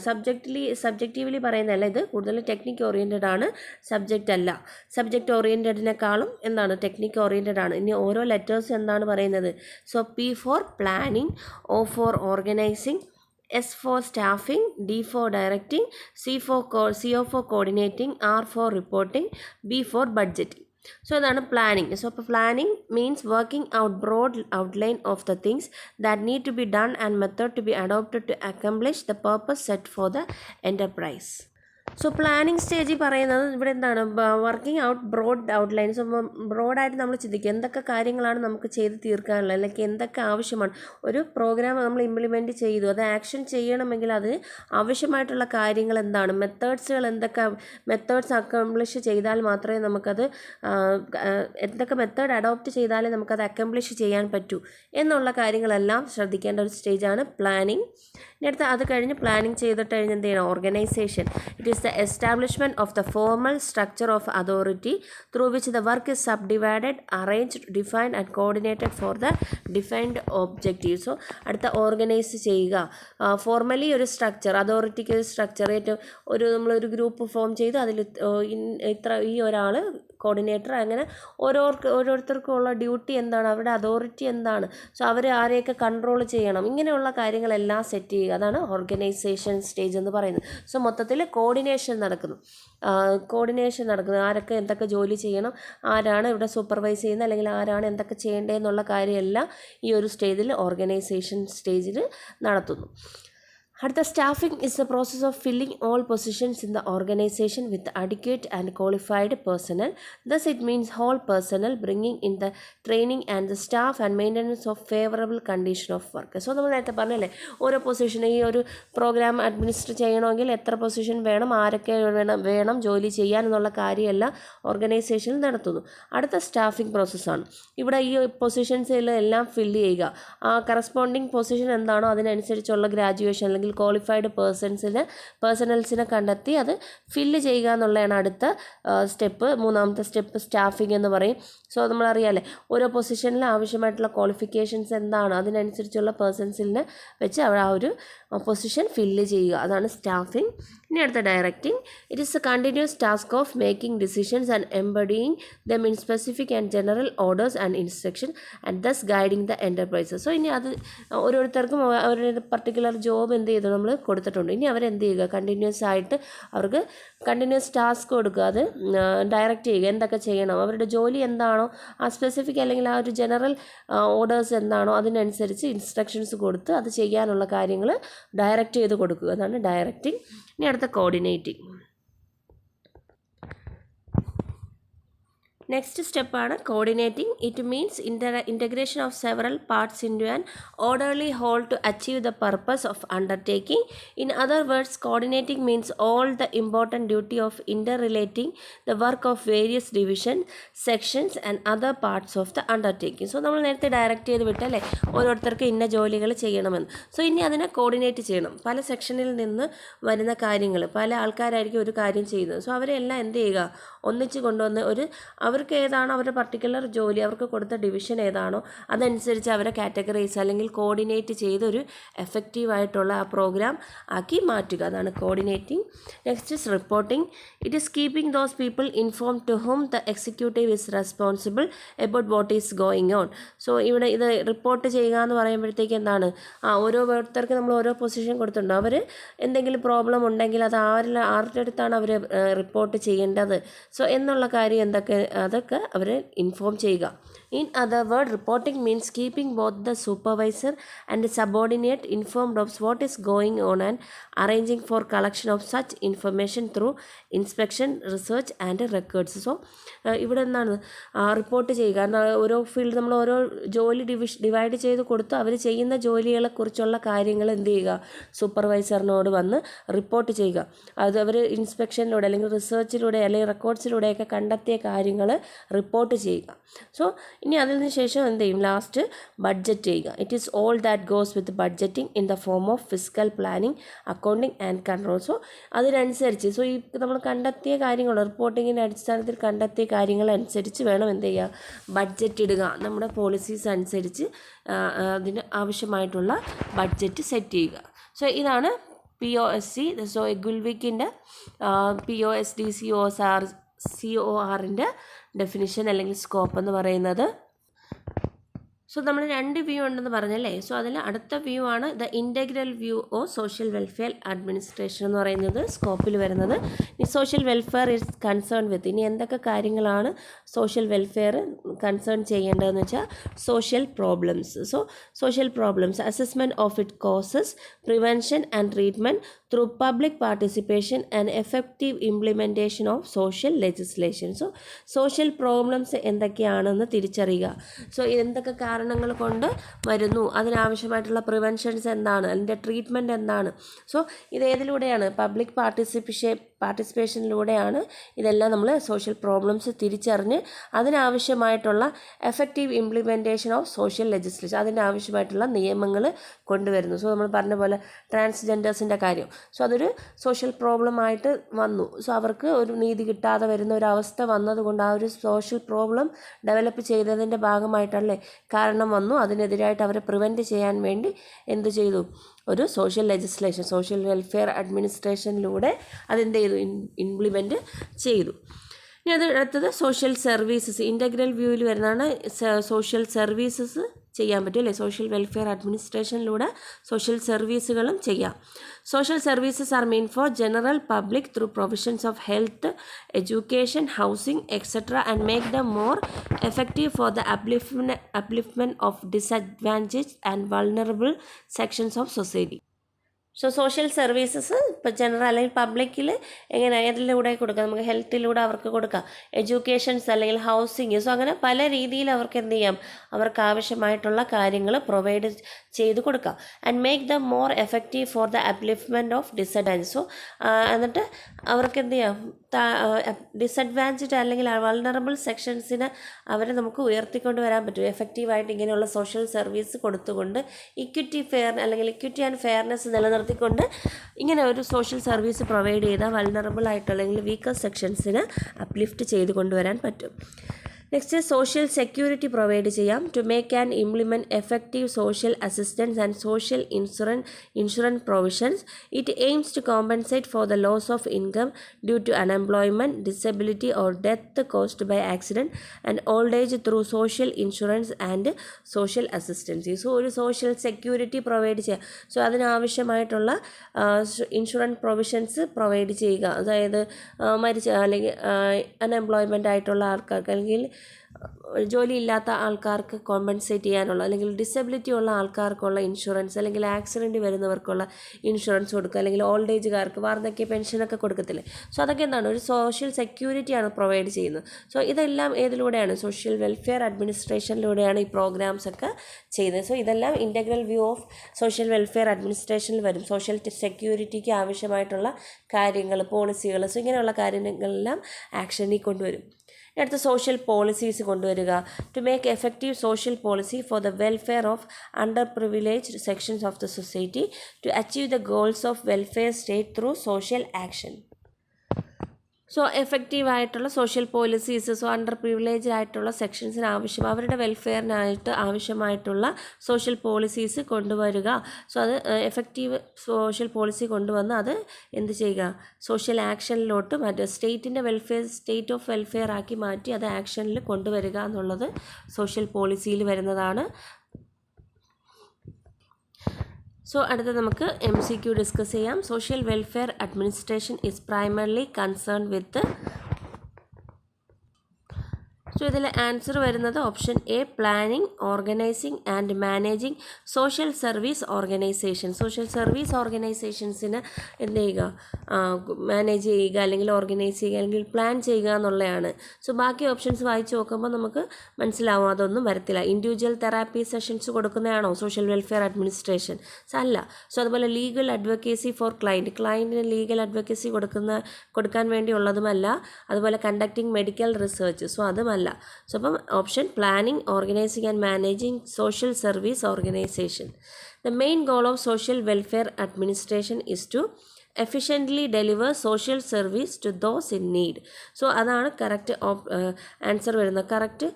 സബ്ജക്റ്റീവ്ലി പറയുന്നതല്ല, ഇത് കൂടുതലും ടെക്നിക്ക് ഓറിയൻറ്റഡ് ആണ്, സബ്ജക്റ്റ് അല്ല. സബ്ജക്റ്റ് ഓറിയൻറ്റഡിനേക്കാളും എന്താണ്, ടെക്നിക്ക് ഓറിയൻറ്റഡ് ആണ്. ഇനി ഓരോ ലെറ്റേഴ്സ് എന്താണ് പറയുന്നത്. So P for planning, O for organizing, S for staffing, D for directing, CO for coordinating, R for reporting, B for budgeting. So അതാണ് പ്ലാനിങ്. സോ അപ്പോൾ planning means working out broad outline of the things that need to be done and method to be adopted to accomplish the purpose set for the enterprise. So planning സ്റ്റേജിൽ പറയുന്നത് ഇവിടെ എന്താണ്, working out broad outlines. ബ്രോഡായിട്ട് നമ്മൾ ചിന്തിക്കുക എന്തൊക്കെ കാര്യങ്ങളാണ് നമുക്ക് ചെയ്ത് തീർക്കാനുള്ളത്, അല്ലെങ്കിൽ എന്തൊക്കെ ആവശ്യമാണ്. ഒരു പ്രോഗ്രാം നമ്മൾ ഇംപ്ലിമെൻറ്റ് ചെയ്തു, അത് ആക്ഷൻ ചെയ്യണമെങ്കിൽ അതിന് ആവശ്യമായിട്ടുള്ള കാര്യങ്ങൾ എന്താണ്, മെത്തേഡ്സുകൾ എന്തൊക്കെ, മെത്തേഡ്സ് അക്കംപ്ലിഷ് ചെയ്താൽ മാത്രമേ നമുക്കത്, എന്തൊക്കെ മെത്തേഡ് അഡോപ്റ്റ് ചെയ്താലേ നമുക്കത് അക്കംപ്ലിഷ് ചെയ്യാൻ പറ്റൂ എന്നുള്ള കാര്യങ്ങളെല്ലാം ശ്രദ്ധിക്കേണ്ട ഒരു സ്റ്റേജാണ് പ്ലാനിങ്. ഇനി അടുത്ത അത് കഴിഞ്ഞ് പ്ലാനിങ് ചെയ്തിട്ട് കഴിഞ്ഞ് എന്ത് ചെയ്യണം, organisation. It is the establishment of the formal structure of authority through which the work is subdivided, arranged, defined and coordinated for the defined objective. So അടുത്ത ഓർഗനൈസ് ചെയ്യുക. ഫോർമലി ഒരു സ്ട്രക്ചർ, അതോറിറ്റിക്ക് ഒരു സ്ട്രക്ചർ, ഏറ്റവും നമ്മളൊരു ഗ്രൂപ്പ് ഫോം ചെയ്ത് അതിൽ ഈ ഒരാൾ കോർഡിനേറ്റർ, അങ്ങനെ ഓരോരുത്തർക്കുള്ള ഡ്യൂട്ടി എന്താണ്, അവരുടെ അതോറിറ്റി എന്താണ്, സോ അവർ ആരെയൊക്കെ കൺട്രോൾ ചെയ്യണം, ഇങ്ങനെയുള്ള കാര്യങ്ങളെല്ലാം സെറ്റ് ചെയ്യുക. അതാണ് ഓർഗനൈസേഷൻ സ്റ്റേജ് എന്ന് പറയുന്നത്. സോ മൊത്തത്തിൽ കോർഡിനേഷൻ നടക്കുന്നു, ആരൊക്കെ എന്തൊക്കെ ജോലി ചെയ്യണം, ആരാണ് ഇവിടെ സൂപ്പർവൈസ് ചെയ്യുന്നത്, അല്ലെങ്കിൽ ആരാണ് എന്തൊക്കെ ചെയ്യേണ്ടതെന്നുള്ള കാര്യമെല്ലാം ഈ ഒരു സ്റ്റേജിൽ, ഓർഗനൈസേഷൻ സ്റ്റേജിൽ നടത്തുന്നു. അടുത്ത staffing is the process of filling all positions in the organisation with adequate and qualified personnel. Thus it means whole personnel, bringing in the training and the staff and maintenance of favourable condition of work. So നമ്മൾ നേരത്തെ പറഞ്ഞല്ലേ, ഓരോ position, ഈ ഒരു programme administer ചെയ്യണമെങ്കിൽ എത്ര position വേണം, ആരൊക്കെ വേണം ജോലി ചെയ്യാൻ എന്നുള്ള കാര്യമെല്ലാം ഓർഗനൈസേഷനിൽ നടത്തുന്നു. അടുത്ത സ്റ്റാഫിംഗ് പ്രോസസ്സാണ്. ഇവിടെ ഈ പൊസിഷൻസിലെല്ലാം ഫില്ല് ചെയ്യുക. ആ കറസ്പോണ്ടിങ് പൊസിഷൻ എന്താണോ അതിനനുസരിച്ചുള്ള ഗ്രാജുവേഷൻ അല്ലെങ്കിൽ ക്വാളിഫൈഡ് പേഴ്സണൽസിനെ കണ്ടെത്തി അത് ഫില്ല് ചെയ്യുക എന്നുള്ളതാണ് അടുത്ത സ്റ്റെപ്പ്. മൂന്നാമത്തെ സ്റ്റെപ്പ് സ്റ്റാഫിംഗ് എന്ന് പറയും. സോ നമ്മളറിയാമല്ലേ, ഓരോ പൊസിഷനിൽ ആവശ്യമായിട്ടുള്ള ക്വാളിഫിക്കേഷൻസ് എന്താണ് അതിനനുസരിച്ചുള്ള പേഴ്സൺസിനെ വെച്ച് ആ ഒരു പൊസിഷൻ ഫില്ല് ചെയ്യുക, അതാണ് സ്റ്റാഫിംഗ്. ഇനി അടുത്ത directing. It is a continuous task of making decisions and embedding them in specific and general orders and instruction and thus guiding the enterprises. So ഇനി അത് ഓരോരുത്തർക്കും അവരുടെ പർട്ടിക്കുലർ ജോബ് എന്ത് ചെയ്തു നമ്മൾ കൊടുത്തിട്ടുണ്ട്. ഇനി അവരെന്ത് ചെയ്യുക, കണ്ടിന്യൂസ് ആയിട്ട് അവർക്ക് കണ്ടിന്യൂസ് ടാസ്ക് കൊടുക്കുക, അത് ഡയറക്റ്റ് ചെയ്യുക, എന്തൊക്കെ ചെയ്യണം, അവരുടെ ജോലി എന്താണോ ആ സ്പെസിഫിക് അല്ലെങ്കിൽ ആ ഒരു ജനറൽ ഓർഡേഴ്സ് എന്താണോ അതിനനുസരിച്ച് ഇൻസ്ട്രക്ഷൻസ് കൊടുത്ത് അത് ചെയ്യാനുള്ള കാര്യങ്ങൾ ഡയറക്റ്റ് ചെയ്ത് കൊടുക്കുക, അതാണ് ഡയറക്റ്റിംഗ്. ഇനി അടുത്ത കോർഡിനേറ്റിംഗ്. നെക്സ്റ്റ് സ്റ്റെപ്പാണ് coordinating. It means integration of several parts into an orderly whole to achieve the purpose of undertaking. In other words, coordinating means all the important duty of interrelating the work of various division, sections and other parts of the undertaking. So നമ്മൾ നേരത്തെ direct ചെയ്ത് വിട്ടല്ലേ ഓരോരുത്തർക്ക് ഇന്ന ജോലികൾ ചെയ്യണമെന്ന്. So ഇനി അതിനെ coordinate ചെയ്യണം. പല സെക്ഷനിൽ നിന്ന് വരുന്ന കാര്യങ്ങൾ, പല ആൾക്കാരായിരിക്കും ഒരു കാര്യം ചെയ്യുന്നത്. സോ അവരെല്ലാം എന്ത് ചെയ്യുക, ഒന്നിച്ച് കൊണ്ടുവന്ന് അവർക്ക് ഏതാണോ അവരുടെ പർട്ടിക്കുലർ ജോലി, അവർക്ക് കൊടുത്ത ഡിവിഷൻ ഏതാണോ അതനുസരിച്ച് അവരെ കാറ്റഗറൈസ് അല്ലെങ്കിൽ കോർഡിനേറ്റ് ചെയ്ത് ഒരു എഫക്റ്റീവായിട്ടുള്ള ആ പ്രോഗ്രാം ആക്കി മാറ്റുക, അതാണ് coordinating. Next is reporting. It is keeping those people inform to whom the executive is responsible about what is going on. So ഇവിടെ ഇത് റിപ്പോർട്ട് ചെയ്യുക എന്ന് പറയുമ്പോഴത്തേക്ക് എന്താണ്, ഓരോരുത്തർക്ക് നമ്മൾ ഓരോ പൊസിഷൻ കൊടുത്തിട്ടുണ്ട്. അവർ എന്തെങ്കിലും പ്രോബ്ലം ഉണ്ടെങ്കിൽ അത് ആരുടെ അടുത്താണ് അവർ റിപ്പോർട്ട് ചെയ്യേണ്ടത്, സോ എന്നുള്ള കാര്യം അതൊക്കെ അവരെ ഇൻഫോം ചെയ്യുക. In other word, reporting means keeping both the supervisor and subordinate informed of what is going on and arranging four collection of such information through inspection, research and records. So ഇവിടെ എന്താണ് report ചെയ്യുക, ഓരോ field നമ്മൾ ഓരോ ജോലി divide ചെയ്ത് കൊടുത്തു അവർ ചെയ്യുന്ന ജോലികളെക്കുറിച്ചുള്ള കാര്യങ്ങൾ എന്ത് ചെയ്യുക, സൂപ്പർവൈസറിനോട് വന്ന് റിപ്പോർട്ട് ചെയ്യുക. അത് അവർ ഇൻസ്പെക്ഷനിലൂടെ അല്ലെങ്കിൽ റിസർച്ചിലൂടെ അല്ലെങ്കിൽ റെക്കോർഡ്സിലൂടെയൊക്കെ കണ്ടെത്തിയ കാര്യങ്ങൾ റിപ്പോർട്ട് ചെയ്യുക. സോ ഇനി അതിന് ശേഷം എന്ത് ചെയ്യും, ലാസ്റ്റ് ബഡ്ജറ്റ് ചെയ്യുക. It is all that goes with budgeting in the form of physical planning, accounting and control. So അതിനനുസരിച്ച് ഈ നമ്മൾ കണ്ടെത്തിയ കാര്യങ്ങൾ, റിപ്പോർട്ടിങ്ങിൻ്റെ അടിസ്ഥാനത്തിൽ കണ്ടെത്തിയ കാര്യങ്ങളനുസരിച്ച് വേണം എന്ത് ചെയ്യുക, ബഡ്ജറ്റ് ഇടുക. നമ്മുടെ പോളിസീസ് അനുസരിച്ച് അതിന് ആവശ്യമായിട്ടുള്ള ബഡ്ജറ്റ് സെറ്റ് ചെയ്യുക. സോ ഇതാണ് POSC. സോ ഗുൽവിക്കിൻ്റെ POSD CORൻ്റെ ഡെഫിനിഷൻ അല്ലെങ്കിൽ സ്കോപ്പ് എന്ന് പറയുന്നത്. സോ നമ്മൾ 2 വ്യൂ ഉണ്ടെന്ന് പറഞ്ഞല്ലേ. സോ അതിൽ അടുത്ത വ്യൂ ആണ് the integral view of social welfare administration എന്ന് പറയുന്നത് സ്കോപ്പിൽ വരുന്നത്. ഈ social welfare is concern with, ഇനി എന്തൊക്കെ കാര്യങ്ങളാണ് സോഷ്യൽ വെൽഫെയർ കൺസേൺ ചെയ്യേണ്ടതെന്ന് വെച്ചാൽ social problems. So social problems, assessment of it causes, prevention and treatment through public participation and effective implementation of social legislation. So social problems എന്തൊക്കെയാണെന്ന് തിരിച്ചറിയുക. So എന്തൊക്കെ കാരണങ്ങൾ കൊണ്ട് വരുന്നു, അതിനാവശ്യമായിട്ടുള്ള പ്രിവെൻഷൻസ് എന്താണ്, അതിൻ്റെ ട്രീറ്റ്മെൻറ്റ് എന്താണ്. സോ ഇതേതിലൂടെയാണ്, പബ്ലിക് പാർട്ടിസിപ്പേഷനിലൂടെയാണ് ഇതെല്ലാം നമ്മൾ സോഷ്യൽ പ്രോബ്ലംസ് തിരിച്ചറിഞ്ഞ് അതിനാവശ്യമായിട്ടുള്ള effective implementation of social legislation, അതിൻ്റെ ആവശ്യമായിട്ടുള്ള നിയമങ്ങൾ കൊണ്ടുവരുന്നു. സോ നമ്മൾ പറഞ്ഞ പോലെ ട്രാൻസ്ജെൻഡേഴ്സിൻ്റെ കാര്യം, സോ അതൊരു സോഷ്യൽ പ്രോബ്ലമായിട്ട് വന്നു. സോ അവർക്ക് ഒരു നീതി കിട്ടാതെ വരുന്ന ഒരു അവസ്ഥ വന്നതുകൊണ്ട് ആ ഒരു സോഷ്യൽ പ്രോബ്ലം ഡെവലപ്പ് ചെയ്തതിൻ്റെ ഭാഗമായിട്ടല്ലേ കാരണം വന്നു. അതിനെതിരായിട്ട് അവരെ പ്രിവെൻറ്റ് ചെയ്യാൻ വേണ്ടി എന്ത് ചെയ്തു, ഒരു സോഷ്യൽ ലെജിസ്ലേഷൻ, സോഷ്യൽ വെൽഫെയർ അഡ്മിനിസ്ട്രേഷനിലൂടെ അതെന്ത് ചെയ്തു, ഇംപ്ലിമെൻറ്റ് ചെയ്തു. ഇനി അത് അടുത്തത് സോഷ്യൽ സർവീസസ്, ഇൻ്റഗ്രൽ വ്യൂവിൽ വരുന്നതാണ്. സോഷ്യൽ സർവീസസ് ചെയ്യാൻ പറ്റും അല്ലേ, സോഷ്യൽ വെൽഫെയർ അഡ്മിനിസ്ട്രേഷനിലൂടെ സോഷ്യൽ സർവീസുകളും ചെയ്യാം. Social services are mean four general public through provisions of health, education, housing etcetera and make them more effective for the upliftment of disadvantage and vulnerable sections of society. So social services ഇപ്പോൾ general അല്ലെങ്കിൽ പബ്ലിക്കിൽ എങ്ങനെ ഏതിലൂടെ കൊടുക്കാം, നമുക്ക് ഹെൽത്തിലൂടെ അവർക്ക് കൊടുക്കാം, educations അല്ലെങ്കിൽ housing. So അങ്ങനെ പല രീതിയിൽ അവർക്ക് എന്ത് ചെയ്യാം, അവർക്ക് ആവശ്യമായിട്ടുള്ള കാര്യങ്ങൾ പ്രൊവൈഡ് ചെയ്ത് കൊടുക്കാം. And make the more effective for the upliftment of disadvantage. So എന്നിട്ട് അവർക്ക് എന്ത് ചെയ്യാം, ഡിസഡ്വാൻറ്റേജ് അല്ലെങ്കിൽ വൾണറബിൾ സെക്ഷൻസിനെ അവരെ നമുക്ക് ഉയർത്തിക്കൊണ്ട് വരാൻ പറ്റും എഫക്റ്റീവായിട്ട് ഇങ്ങനെയുള്ള സോഷ്യൽ സർവീസ് കൊടുത്തുകൊണ്ട്. ഇക്വിറ്റി ആൻഡ് ഫെയർനെസ് നിലനിർത്തിക്കൊണ്ട് ഇങ്ങനെ ഒരു സോഷ്യൽ സർവീസ് പ്രൊവൈഡ് ചെയ്താൽ വൾണറബിൾ ആയിട്ടുള്ള അല്ലെങ്കിൽ വീക്കർ സെക്ഷൻസിനെ അപ്ലിഫ്റ്റ് ചെയ്ത് കൊണ്ടുവരാൻ പറ്റും. നെക്സ്റ്റ് സോഷ്യൽ സെക്യൂരിറ്റി പ്രൊവൈഡ് ചെയ്യാം. To make and implement effective social assistance and social insurance provisions. It aims to compensate for the loss of income due to unemployment, disability or death caused by accident and old age through social insurance and social assistance. So ഒരു social security provide ചെയ്യുക. So അതിനാവശ്യമായിട്ടുള്ള insurance provisions provide ചെയ്യുക. അതായത് മരിച്ച അല്ലെങ്കിൽ unemployment ആയിട്ടുള്ള ആൾക്കാർക്ക് അല്ലെങ്കിൽ ജോലിയില്ലാത്ത ആൾക്കാർക്ക് കോമ്പൻസേറ്റ് ചെയ്യാനുള്ള അല്ലെങ്കിൽ ഡിസബിലിറ്റി ഉള്ള ആൾക്കാർക്കുള്ള ഇൻഷുറൻസ്, അല്ലെങ്കിൽ ആക്സിഡൻറ്റ് വരുന്നവർക്കുള്ള ഇൻഷുറൻസ് കൊടുക്കുക, അല്ലെങ്കിൽ ഓൾഡ് ഏജുകാർക്ക് വാർദ്ധക്യ പെൻഷനൊക്കെ കൊടുക്കത്തില്ലേ. സോ അതൊക്കെ എന്താണ്, ഒരു സോഷ്യൽ സെക്യൂരിറ്റിയാണ് പ്രൊവൈഡ് ചെയ്യുന്നത്. സോ ഇതെല്ലാം ഏതിലൂടെയാണ്, സോഷ്യൽ വെൽഫെയർ അഡ്മിനിസ്ട്രേഷനിലൂടെയാണ് ഈ പ്രോഗ്രാംസ് ഒക്കെ ചെയ്യുന്നത്. സോ ഇതെല്ലാം integral view of social welfare അഡ്മിനിസ്ട്രേഷനിൽ വരും. സോഷ്യൽ സെക്യൂരിറ്റിക്ക് ആവശ്യമായിട്ടുള്ള കാര്യങ്ങൾ, പോളിസികൾ, സോ ഇങ്ങനെയുള്ള കാര്യങ്ങളെല്ലാം ആക്ഷനിൽ കൊണ്ടുവരും. അടുത്ത സോഷ്യൽ പോളിസീസ് കൊണ്ടുവരിക. To make effective social policy for the welfare of underprivileged sections of the society to achieve the goals of welfare state through social action. So എഫക്റ്റീവായിട്ടുള്ള social policies, so underprivilege ആയിട്ടുള്ള സെക്ഷൻസിന് അവരുടെ വെൽഫെയറിനായിട്ട് ആവശ്യമായിട്ടുള്ള social policies കൊണ്ടുവരിക. So അത് effective social policy കൊണ്ടുവന്ന് അത് എന്ത് ചെയ്യുക, സോഷ്യൽ ആക്ഷനിലോട്ട് മറ്റേ സ്റ്റേറ്റ് ഓഫ് വെൽഫെയർ ആക്കി മാറ്റി അത് ആക്ഷനിൽ കൊണ്ടുവരിക എന്നുള്ളത് സോഷ്യൽ പോളിസിയിൽ വരുന്നതാണ്. സോ അടുത്ത നമുക്ക് MCQ ഡിസ്കസ് ചെയ്യാം. Social welfare administration is primarily concern with. So ഇതിൽ ആൻസർ വരുന്നത് option A, planning, organising and managing social service organisation. Social service ഓർഗനൈസേഷൻസിന് എന്ത് ചെയ്യുക, മാനേജ് ചെയ്യുക അല്ലെങ്കിൽ ഓർഗനൈസ് ചെയ്യുക അല്ലെങ്കിൽ പ്ലാൻ ചെയ്യുക എന്നുള്ളതാണ്. സോ ബാക്കി ഓപ്ഷൻസ് വായിച്ച് നോക്കുമ്പോൾ നമുക്ക് മനസ്സിലാവും അതൊന്നും വരത്തില്ല. ഇൻഡിവിജ്വൽ തെറാപ്പി സെഷൻസ് കൊടുക്കുന്നതാണോ സോഷ്യൽ വെൽഫെയർ അഡ്മിനിസ്ട്രേഷൻ? അല്ല. സോ അതുപോലെ ലീഗൽ അഡ്വക്കേസി ഫോർ ക്ലയൻറ്റിന് ലീഗൽ അഡ്വക്കേസി കൊടുക്കാൻ വേണ്ടിയുള്ളതുമല്ല. അതുപോലെ കണ്ടക്ടിങ് മെഡിക്കൽ റിസർച്ച്, സോ അതുമല്ല. സോ അപ്പം option planning, organising and managing social service organization. The main goal of social welfare administration is to efficiently deliver social service to those in need. So അതാണ് correct answer വരുന്നത്. Correct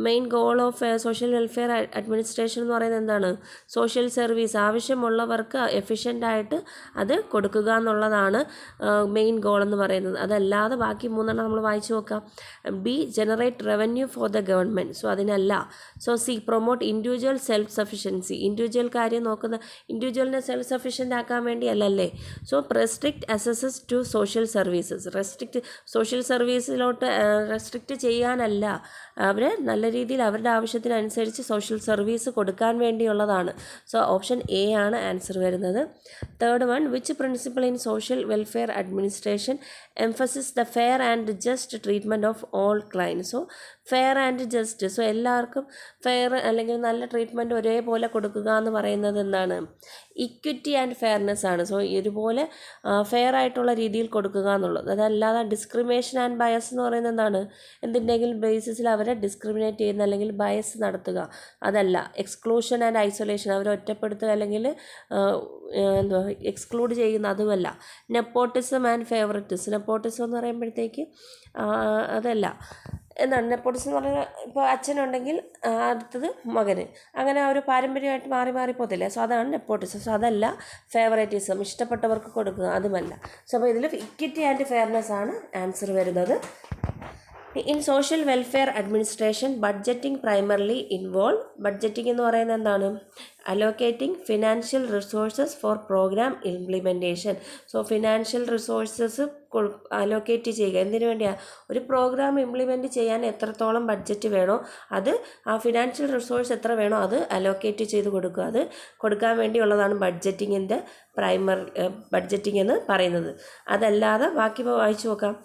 main goal of social welfare administration എന്ന് പറയുന്നത് എന്താണ്? Social service ആവശ്യമുള്ളവർക്ക് എഫിഷ്യൻ്റായിട്ട് അത് കൊടുക്കുക എന്നുള്ളതാണ് main goal എന്ന് പറയുന്നത്. അതല്ലാതെ ബാക്കി മൂന്നെണ്ണം നമ്മൾ വായിച്ചു നോക്കാം. B, generate revenue for the government. So അതിനല്ല. So C, promote individual self sufficiency. Individual കാര്യം നോക്കുന്ന ഇൻഡിവിജ്വലിനെ സെൽഫ് സഫിഷ്യൻ്റ് ആക്കാൻ വേണ്ടിയല്ലല്ലേ. So restrict access to social services. Social സർവീസിലോട്ട് റെസ്ട്രിക്റ്റ് ചെയ്യാനല്ല, അവരെ നല്ല രീതിയിൽ അവരുടെ ആവശ്യത്തിനനുസരിച്ച് സോഷ്യൽ സർവീസ് കൊടുക്കാൻ വേണ്ടിയുള്ളതാണ്. സോ ഓപ്ഷൻ എ ആണ് ആൻസർ വരുന്നത്. Third one, which principle in social welfare administration emphasis the fair and just treatment of all client. So fair and just, so എല്ലാവർക്കും ഫെയർ അല്ലെങ്കിൽ നല്ല ട്രീറ്റ്മെൻറ്റ് ഒരേപോലെ കൊടുക്കുക എന്ന് പറയുന്നത് എന്താണ്? ഇക്വിറ്റി ആൻഡ് ഫെയർനെസ് ആണ്. സോ ഇതുപോലെ ഫെയർ ആയിട്ടുള്ള രീതിയിൽ കൊടുക്കുക എന്നുള്ളത്. അതല്ലാതെ ഡിസ്ക്രിമിനേഷൻ ആൻഡ് ബയസ് എന്ന് പറയുന്നത് എന്താണ്? എന്തിൻ്റെങ്കിലും ബേസിസിൽ അവരെ ഡിസ്ക്രിമിനേറ്റ് ചെയ്യുന്ന അല്ലെങ്കിൽ ബയസ് നടത്തുക, അതല്ല. എക്സ്ക്ലൂഷൻ ആൻഡ് ഐസൊലേഷൻ, അവരെ ഒറ്റപ്പെടുത്തുക അല്ലെങ്കിൽ എക്സ്ക്ലൂഡ് ചെയ്യുന്ന, അതുമല്ല. Nepotism and favouritism. നെപ്പോട്ടിസം എന്ന് പറയുമ്പോഴത്തേക്ക് അതല്ല. എന്താണ് നെപ്പോട്ടിസം എന്ന് പറഞ്ഞാൽ? ഇപ്പോൾ അച്ഛനുണ്ടെങ്കിൽ അടുത്തത് മകന്, അങ്ങനെ ഒരു പാരമ്പര്യമായിട്ട് മാറി പോകത്തില്ലേ. സോ അതാണ് നെപ്പോട്ടിസം. സോ അതല്ല. ഫേവറേറ്റിസം, ഇഷ്ടപ്പെട്ടവർക്ക് കൊടുക്കുക, അതുമല്ല. സോ അപ്പോൾ ഇതിൽ ഇക്വിറ്റി ആൻഡ് ഫെയർനെസ് ആണ് ആൻസർ വരുന്നത്. In social welfare administration budgeting primarily involve. Budgeting എന്ന് പറയുന്നത് എന്താണ്? Allocating financial resources for programme implementation. So financial resources allocate ചെയ്യുക. എന്തിനു വേണ്ടിയാണ്? ഒരു പ്രോഗ്രാം ഇംപ്ലിമെൻറ്റ് ചെയ്യാൻ എത്രത്തോളം ബഡ്ജറ്റ് വേണോ അത്, ആ ഫിനാൻഷ്യൽ റിസോഴ്സ് എത്ര വേണോ അത് അലോക്കേറ്റ് ചെയ്ത് കൊടുക്കുക. അത് കൊടുക്കാൻ വേണ്ടിയുള്ളതാണ് ബഡ്ജറ്റിങ്ങിൻ്റെ ബഡ്ജറ്റിംഗ് എന്ന് പറയുന്നത്. അതല്ലാതെ ബാക്കി വായിച്ചു നോക്കാം.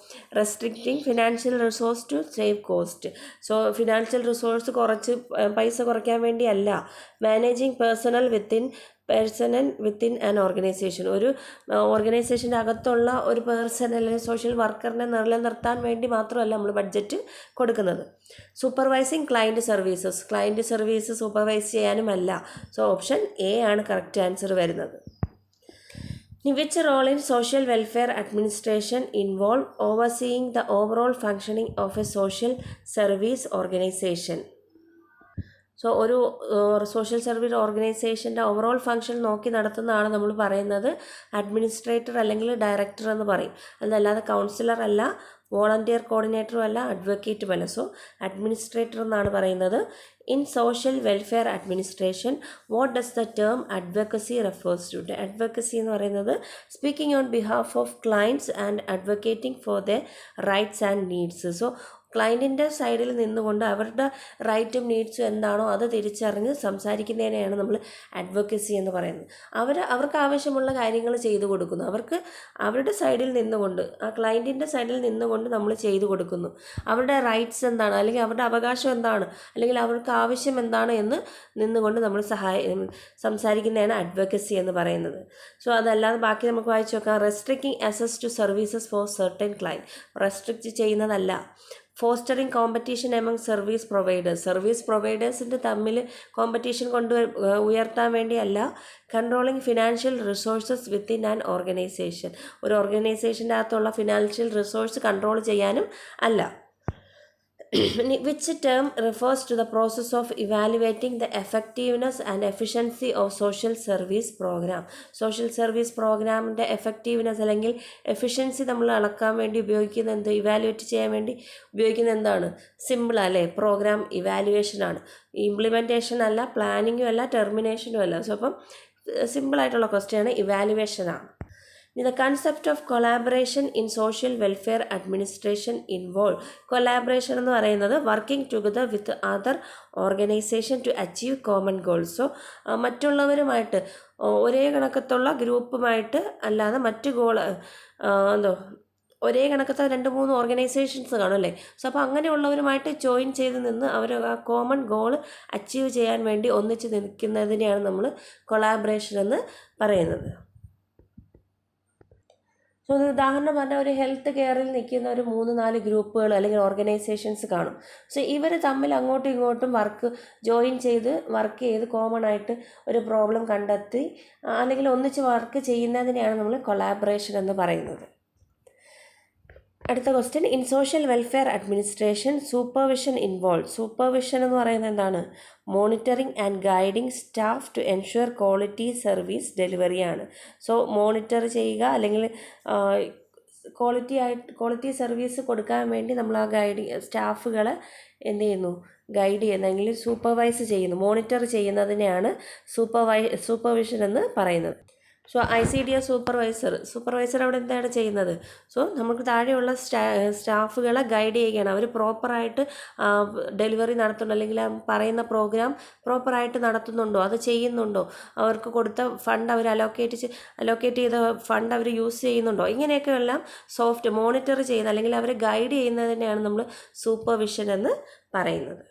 Restricting financial resource to save cost. So financial resource പൈസ കുറയ്ക്കാൻ വേണ്ടിയല്ല. Managing personnel within an organisation. ഒരു ഓർഗനൈസേഷൻ്റെ അകത്തുള്ള ഒരു പേഴ്സൺ അല്ലെങ്കിൽ സോഷ്യൽ വർക്കറിനെ നിലനിർത്താൻ വേണ്ടി മാത്രമല്ല നമ്മൾ ബഡ്ജറ്റ് കൊടുക്കുന്നത്. സൂപ്പർവൈസിങ് ക്ലയൻറ്റ് സർവീസസ് സൂപ്പർവൈസ് ചെയ്യാനുമല്ല. സോ ഓപ്ഷൻ എ ആണ് കറക്റ്റ് ആൻസർ വരുന്നത്. Which role in social welfare administration involve overseeing the overall functioning of a social service organization. So ഒരു സോഷ്യൽ സർവീസ് ഓർഗനൈസേഷൻ്റെ ഓവറോൾ ഫങ്ഷൻ നോക്കി നടത്തുന്നതാണ് നമ്മൾ പറയുന്നത് അഡ്മിനിസ്ട്രേറ്റർ അല്ലെങ്കിൽ ഡയറക്ടർ എന്ന് പറയും. അതല്ലാതെ കൗൺസിലർ അല്ല, വോളണ്ടിയർ കോർഡിനേറ്ററും അല്ല, അഡ്വക്കേറ്റും അല്ല. സോ അഡ്മിനിസ്ട്രേറ്റർ എന്നാണ് പറയുന്നത്. In social welfare administration what does the term advocacy refers to? Advocacy എന്ന് പറയുന്നത് speaking on behalf of clients and advocating for the rights and needs. So ക്ലയൻറ്റിൻ്റെ സൈഡിൽ നിന്നുകൊണ്ട് അവരുടെ റൈറ്റും നീഡ്സും എന്താണോ അത് തിരിച്ചറിഞ്ഞ് സംസാരിക്കുന്നതിനെയാണ് നമ്മൾ അഡ്വക്കസി എന്ന് പറയുന്നത്. അവർക്ക് ആവശ്യമുള്ള കാര്യങ്ങൾ ചെയ്തു കൊടുക്കുന്നു. അവരുടെ സൈഡിൽ നിന്നുകൊണ്ട്, ആ ക്ലയൻറ്റിൻ്റെ സൈഡിൽ നിന്നുകൊണ്ട് നമ്മൾ ചെയ്തു കൊടുക്കുന്നു. അവരുടെ റൈറ്റ്സ് എന്താണ് അല്ലെങ്കിൽ അവരുടെ അവകാശം എന്താണ് അല്ലെങ്കിൽ അവർക്ക് ആവശ്യം എന്താണ് എന്ന് നിന്നുകൊണ്ട് നമ്മൾ സംസാരിക്കുന്നതാണ് അഡ്വക്കസി എന്ന് പറയുന്നത്. സോ അതല്ലാതെ ബാക്കി നമുക്ക് വായിച്ചു നോക്കാം. Restricting access to services for certain client. Restrict ചെയ്യുന്നതല്ല. ഫോസ്റ്ററിങ് കോമ്പറ്റീഷൻ എമംഗ് സർവീസ് പ്രൊവൈഡേഴ്സിൻ്റെ തമ്മിൽ കോമ്പറ്റീഷൻ ഉയർത്താൻ വേണ്ടിയല്ല. Controlling financial resources within an organisation. ഒരു ഓർഗനൈസേഷൻ്റെ അകത്തുള്ള ഫിനാൻഷ്യൽ റിസോഴ്സ് കൺട്രോൾ ചെയ്യാനും അല്ല. Which term refers to the process of evaluating the effectiveness and efficiency of social service program? Social service പ്രോഗ്രാമിൻ്റെ എഫക്റ്റീവ്നെസ് അല്ലെങ്കിൽ എഫിഷ്യൻസി നമ്മൾ അളക്കാൻ വേണ്ടി ഉപയോഗിക്കുന്ന ഇവാലുവേറ്റ് ചെയ്യാൻ വേണ്ടി ഉപയോഗിക്കുന്ന എന്താണ്? സിമ്പിൾ അല്ലേ? പ്രോഗ്രാം ഇവാലുവേഷനാണ്. ഇംപ്ലിമെൻറ്റേഷൻ അല്ല, പ്ലാനിങ്ങും അല്ല, ടെർമിനേഷനും അല്ല. സോ അപ്പം സിമ്പിളായിട്ടുള്ള ക്വസ്റ്റ്യാണ്, ഇവാലുവേഷനാണ്. The concept of collaboration in social welfare administration involve. Collaboration എന്ന് പറയുന്നത് working together with other organisation to achieve common goals. So മറ്റുള്ളവരുമായിട്ട് ഒരേ കണക്കത്തുള്ള ഗ്രൂപ്പുമായിട്ട് അല്ലാതെ മറ്റു ഒരേ കണക്കത്തെ 2-3 ഓർഗനൈസേഷൻസ് കാണും അല്ലേ. സോ അപ്പോൾ അങ്ങനെയുള്ളവരുമായിട്ട് ജോയിൻ ചെയ്ത് നിന്ന് അവർ ആ കോമൺ ഗോൾ അച്ചീവ് ചെയ്യാൻ വേണ്ടി ഒന്നിച്ച് നിൽക്കുന്നതിനെയാണ് നമ്മൾ കൊളാബറേഷൻ എന്ന് പറയുന്നത്. സോ ഒരു ഉദാഹരണം പറഞ്ഞാൽ ഒരു ഹെൽത്ത് കെയറിൽ നിൽക്കുന്ന ഒരു 3-4 ഗ്രൂപ്പുകൾ അല്ലെങ്കിൽ ഓർഗനൈസേഷൻസ് കാണും. സോ ഇവർ തമ്മിൽ അങ്ങോട്ടും ഇങ്ങോട്ടും ജോയിൻ ചെയ്ത് വർക്ക് ചെയ്ത് കോമൺ ആയിട്ട് ഒരു പ്രോബ്ലം കണ്ടെത്തി അല്ലെങ്കിൽ ഒന്നിച്ച് വർക്ക് ചെയ്യുന്നതിനെയാണ് നമ്മൾ കൊളാബറേഷൻ എന്ന് പറയുന്നത്. അടുത്ത question, in social welfare administration supervision involve. Supervision എന്ന് പറയുന്നത് എന്താണ്? Monitoring and guiding staff to ensure quality service ഡെലിവറിയാണ്. സോ മോണിറ്റർ ചെയ്യുക അല്ലെങ്കിൽ ക്വാളിറ്റി സർവീസ് കൊടുക്കാൻ വേണ്ടി നമ്മൾ ആ സ്റ്റാഫുകളെ എന്ത് ചെയ്യുന്നു? ഗൈഡ് ചെയ്യുന്ന അല്ലെങ്കിൽ സൂപ്പർവൈസ് ചെയ്യുന്നു, മോണിറ്റർ ചെയ്യുന്നതിനെയാണ് സൂപ്പർവിഷൻ എന്ന് പറയുന്നത്. സോ ICDS സൂപ്പർവൈസർ അവിടെ എന്താണ് ചെയ്യുന്നത്? സോ നമുക്ക് താഴെയുള്ള സ്റ്റാഫുകളെ ഗൈഡ് ചെയ്യുകയാണ്. അവർ പ്രോപ്പറായിട്ട് ഡെലിവറി നടത്തുന്നുണ്ടോ അല്ലെങ്കിൽ പറയുന്ന പ്രോഗ്രാം പ്രോപ്പറായിട്ട് നടത്തുന്നുണ്ടോ, അത് ചെയ്യുന്നുണ്ടോ, അവർക്ക് കൊടുത്ത ഫണ്ട് അവർ അലോക്കേറ്റ് ചെയ്ത ഫണ്ട് അവർ യൂസ് ചെയ്യുന്നുണ്ടോ, ഇങ്ങനെയൊക്കെയെല്ലാം മോണിറ്റർ ചെയ്യുന്ന അല്ലെങ്കിൽ അവരെ ഗൈഡ് ചെയ്യുന്നതിനെയാണ് നമ്മൾ സൂപ്പർവിഷൻ എന്ന് പറയുന്നത്.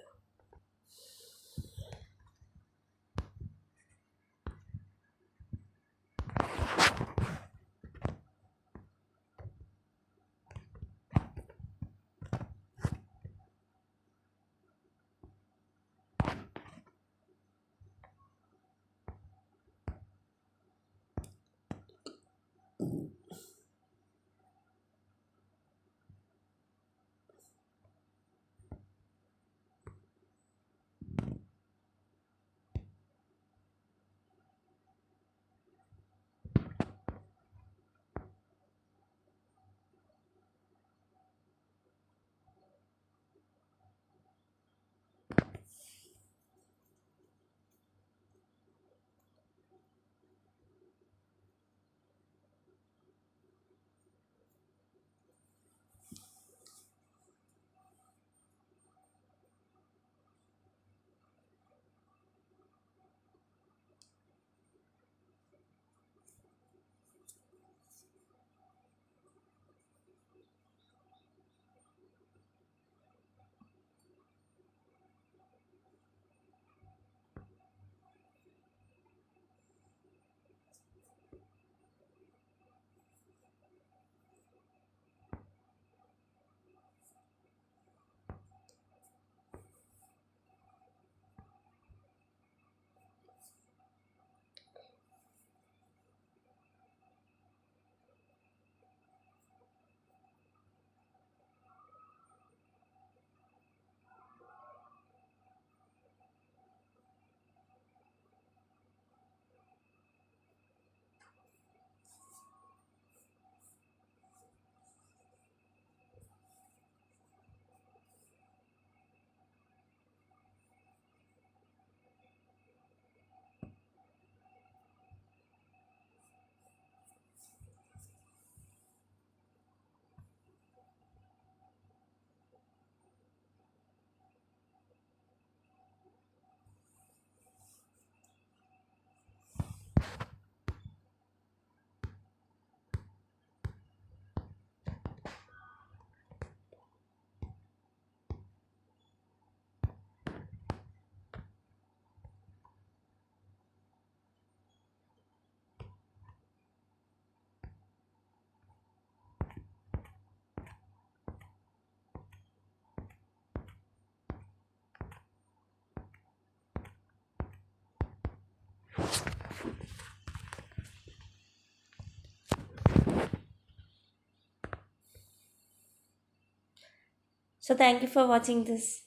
So thank you for watching this.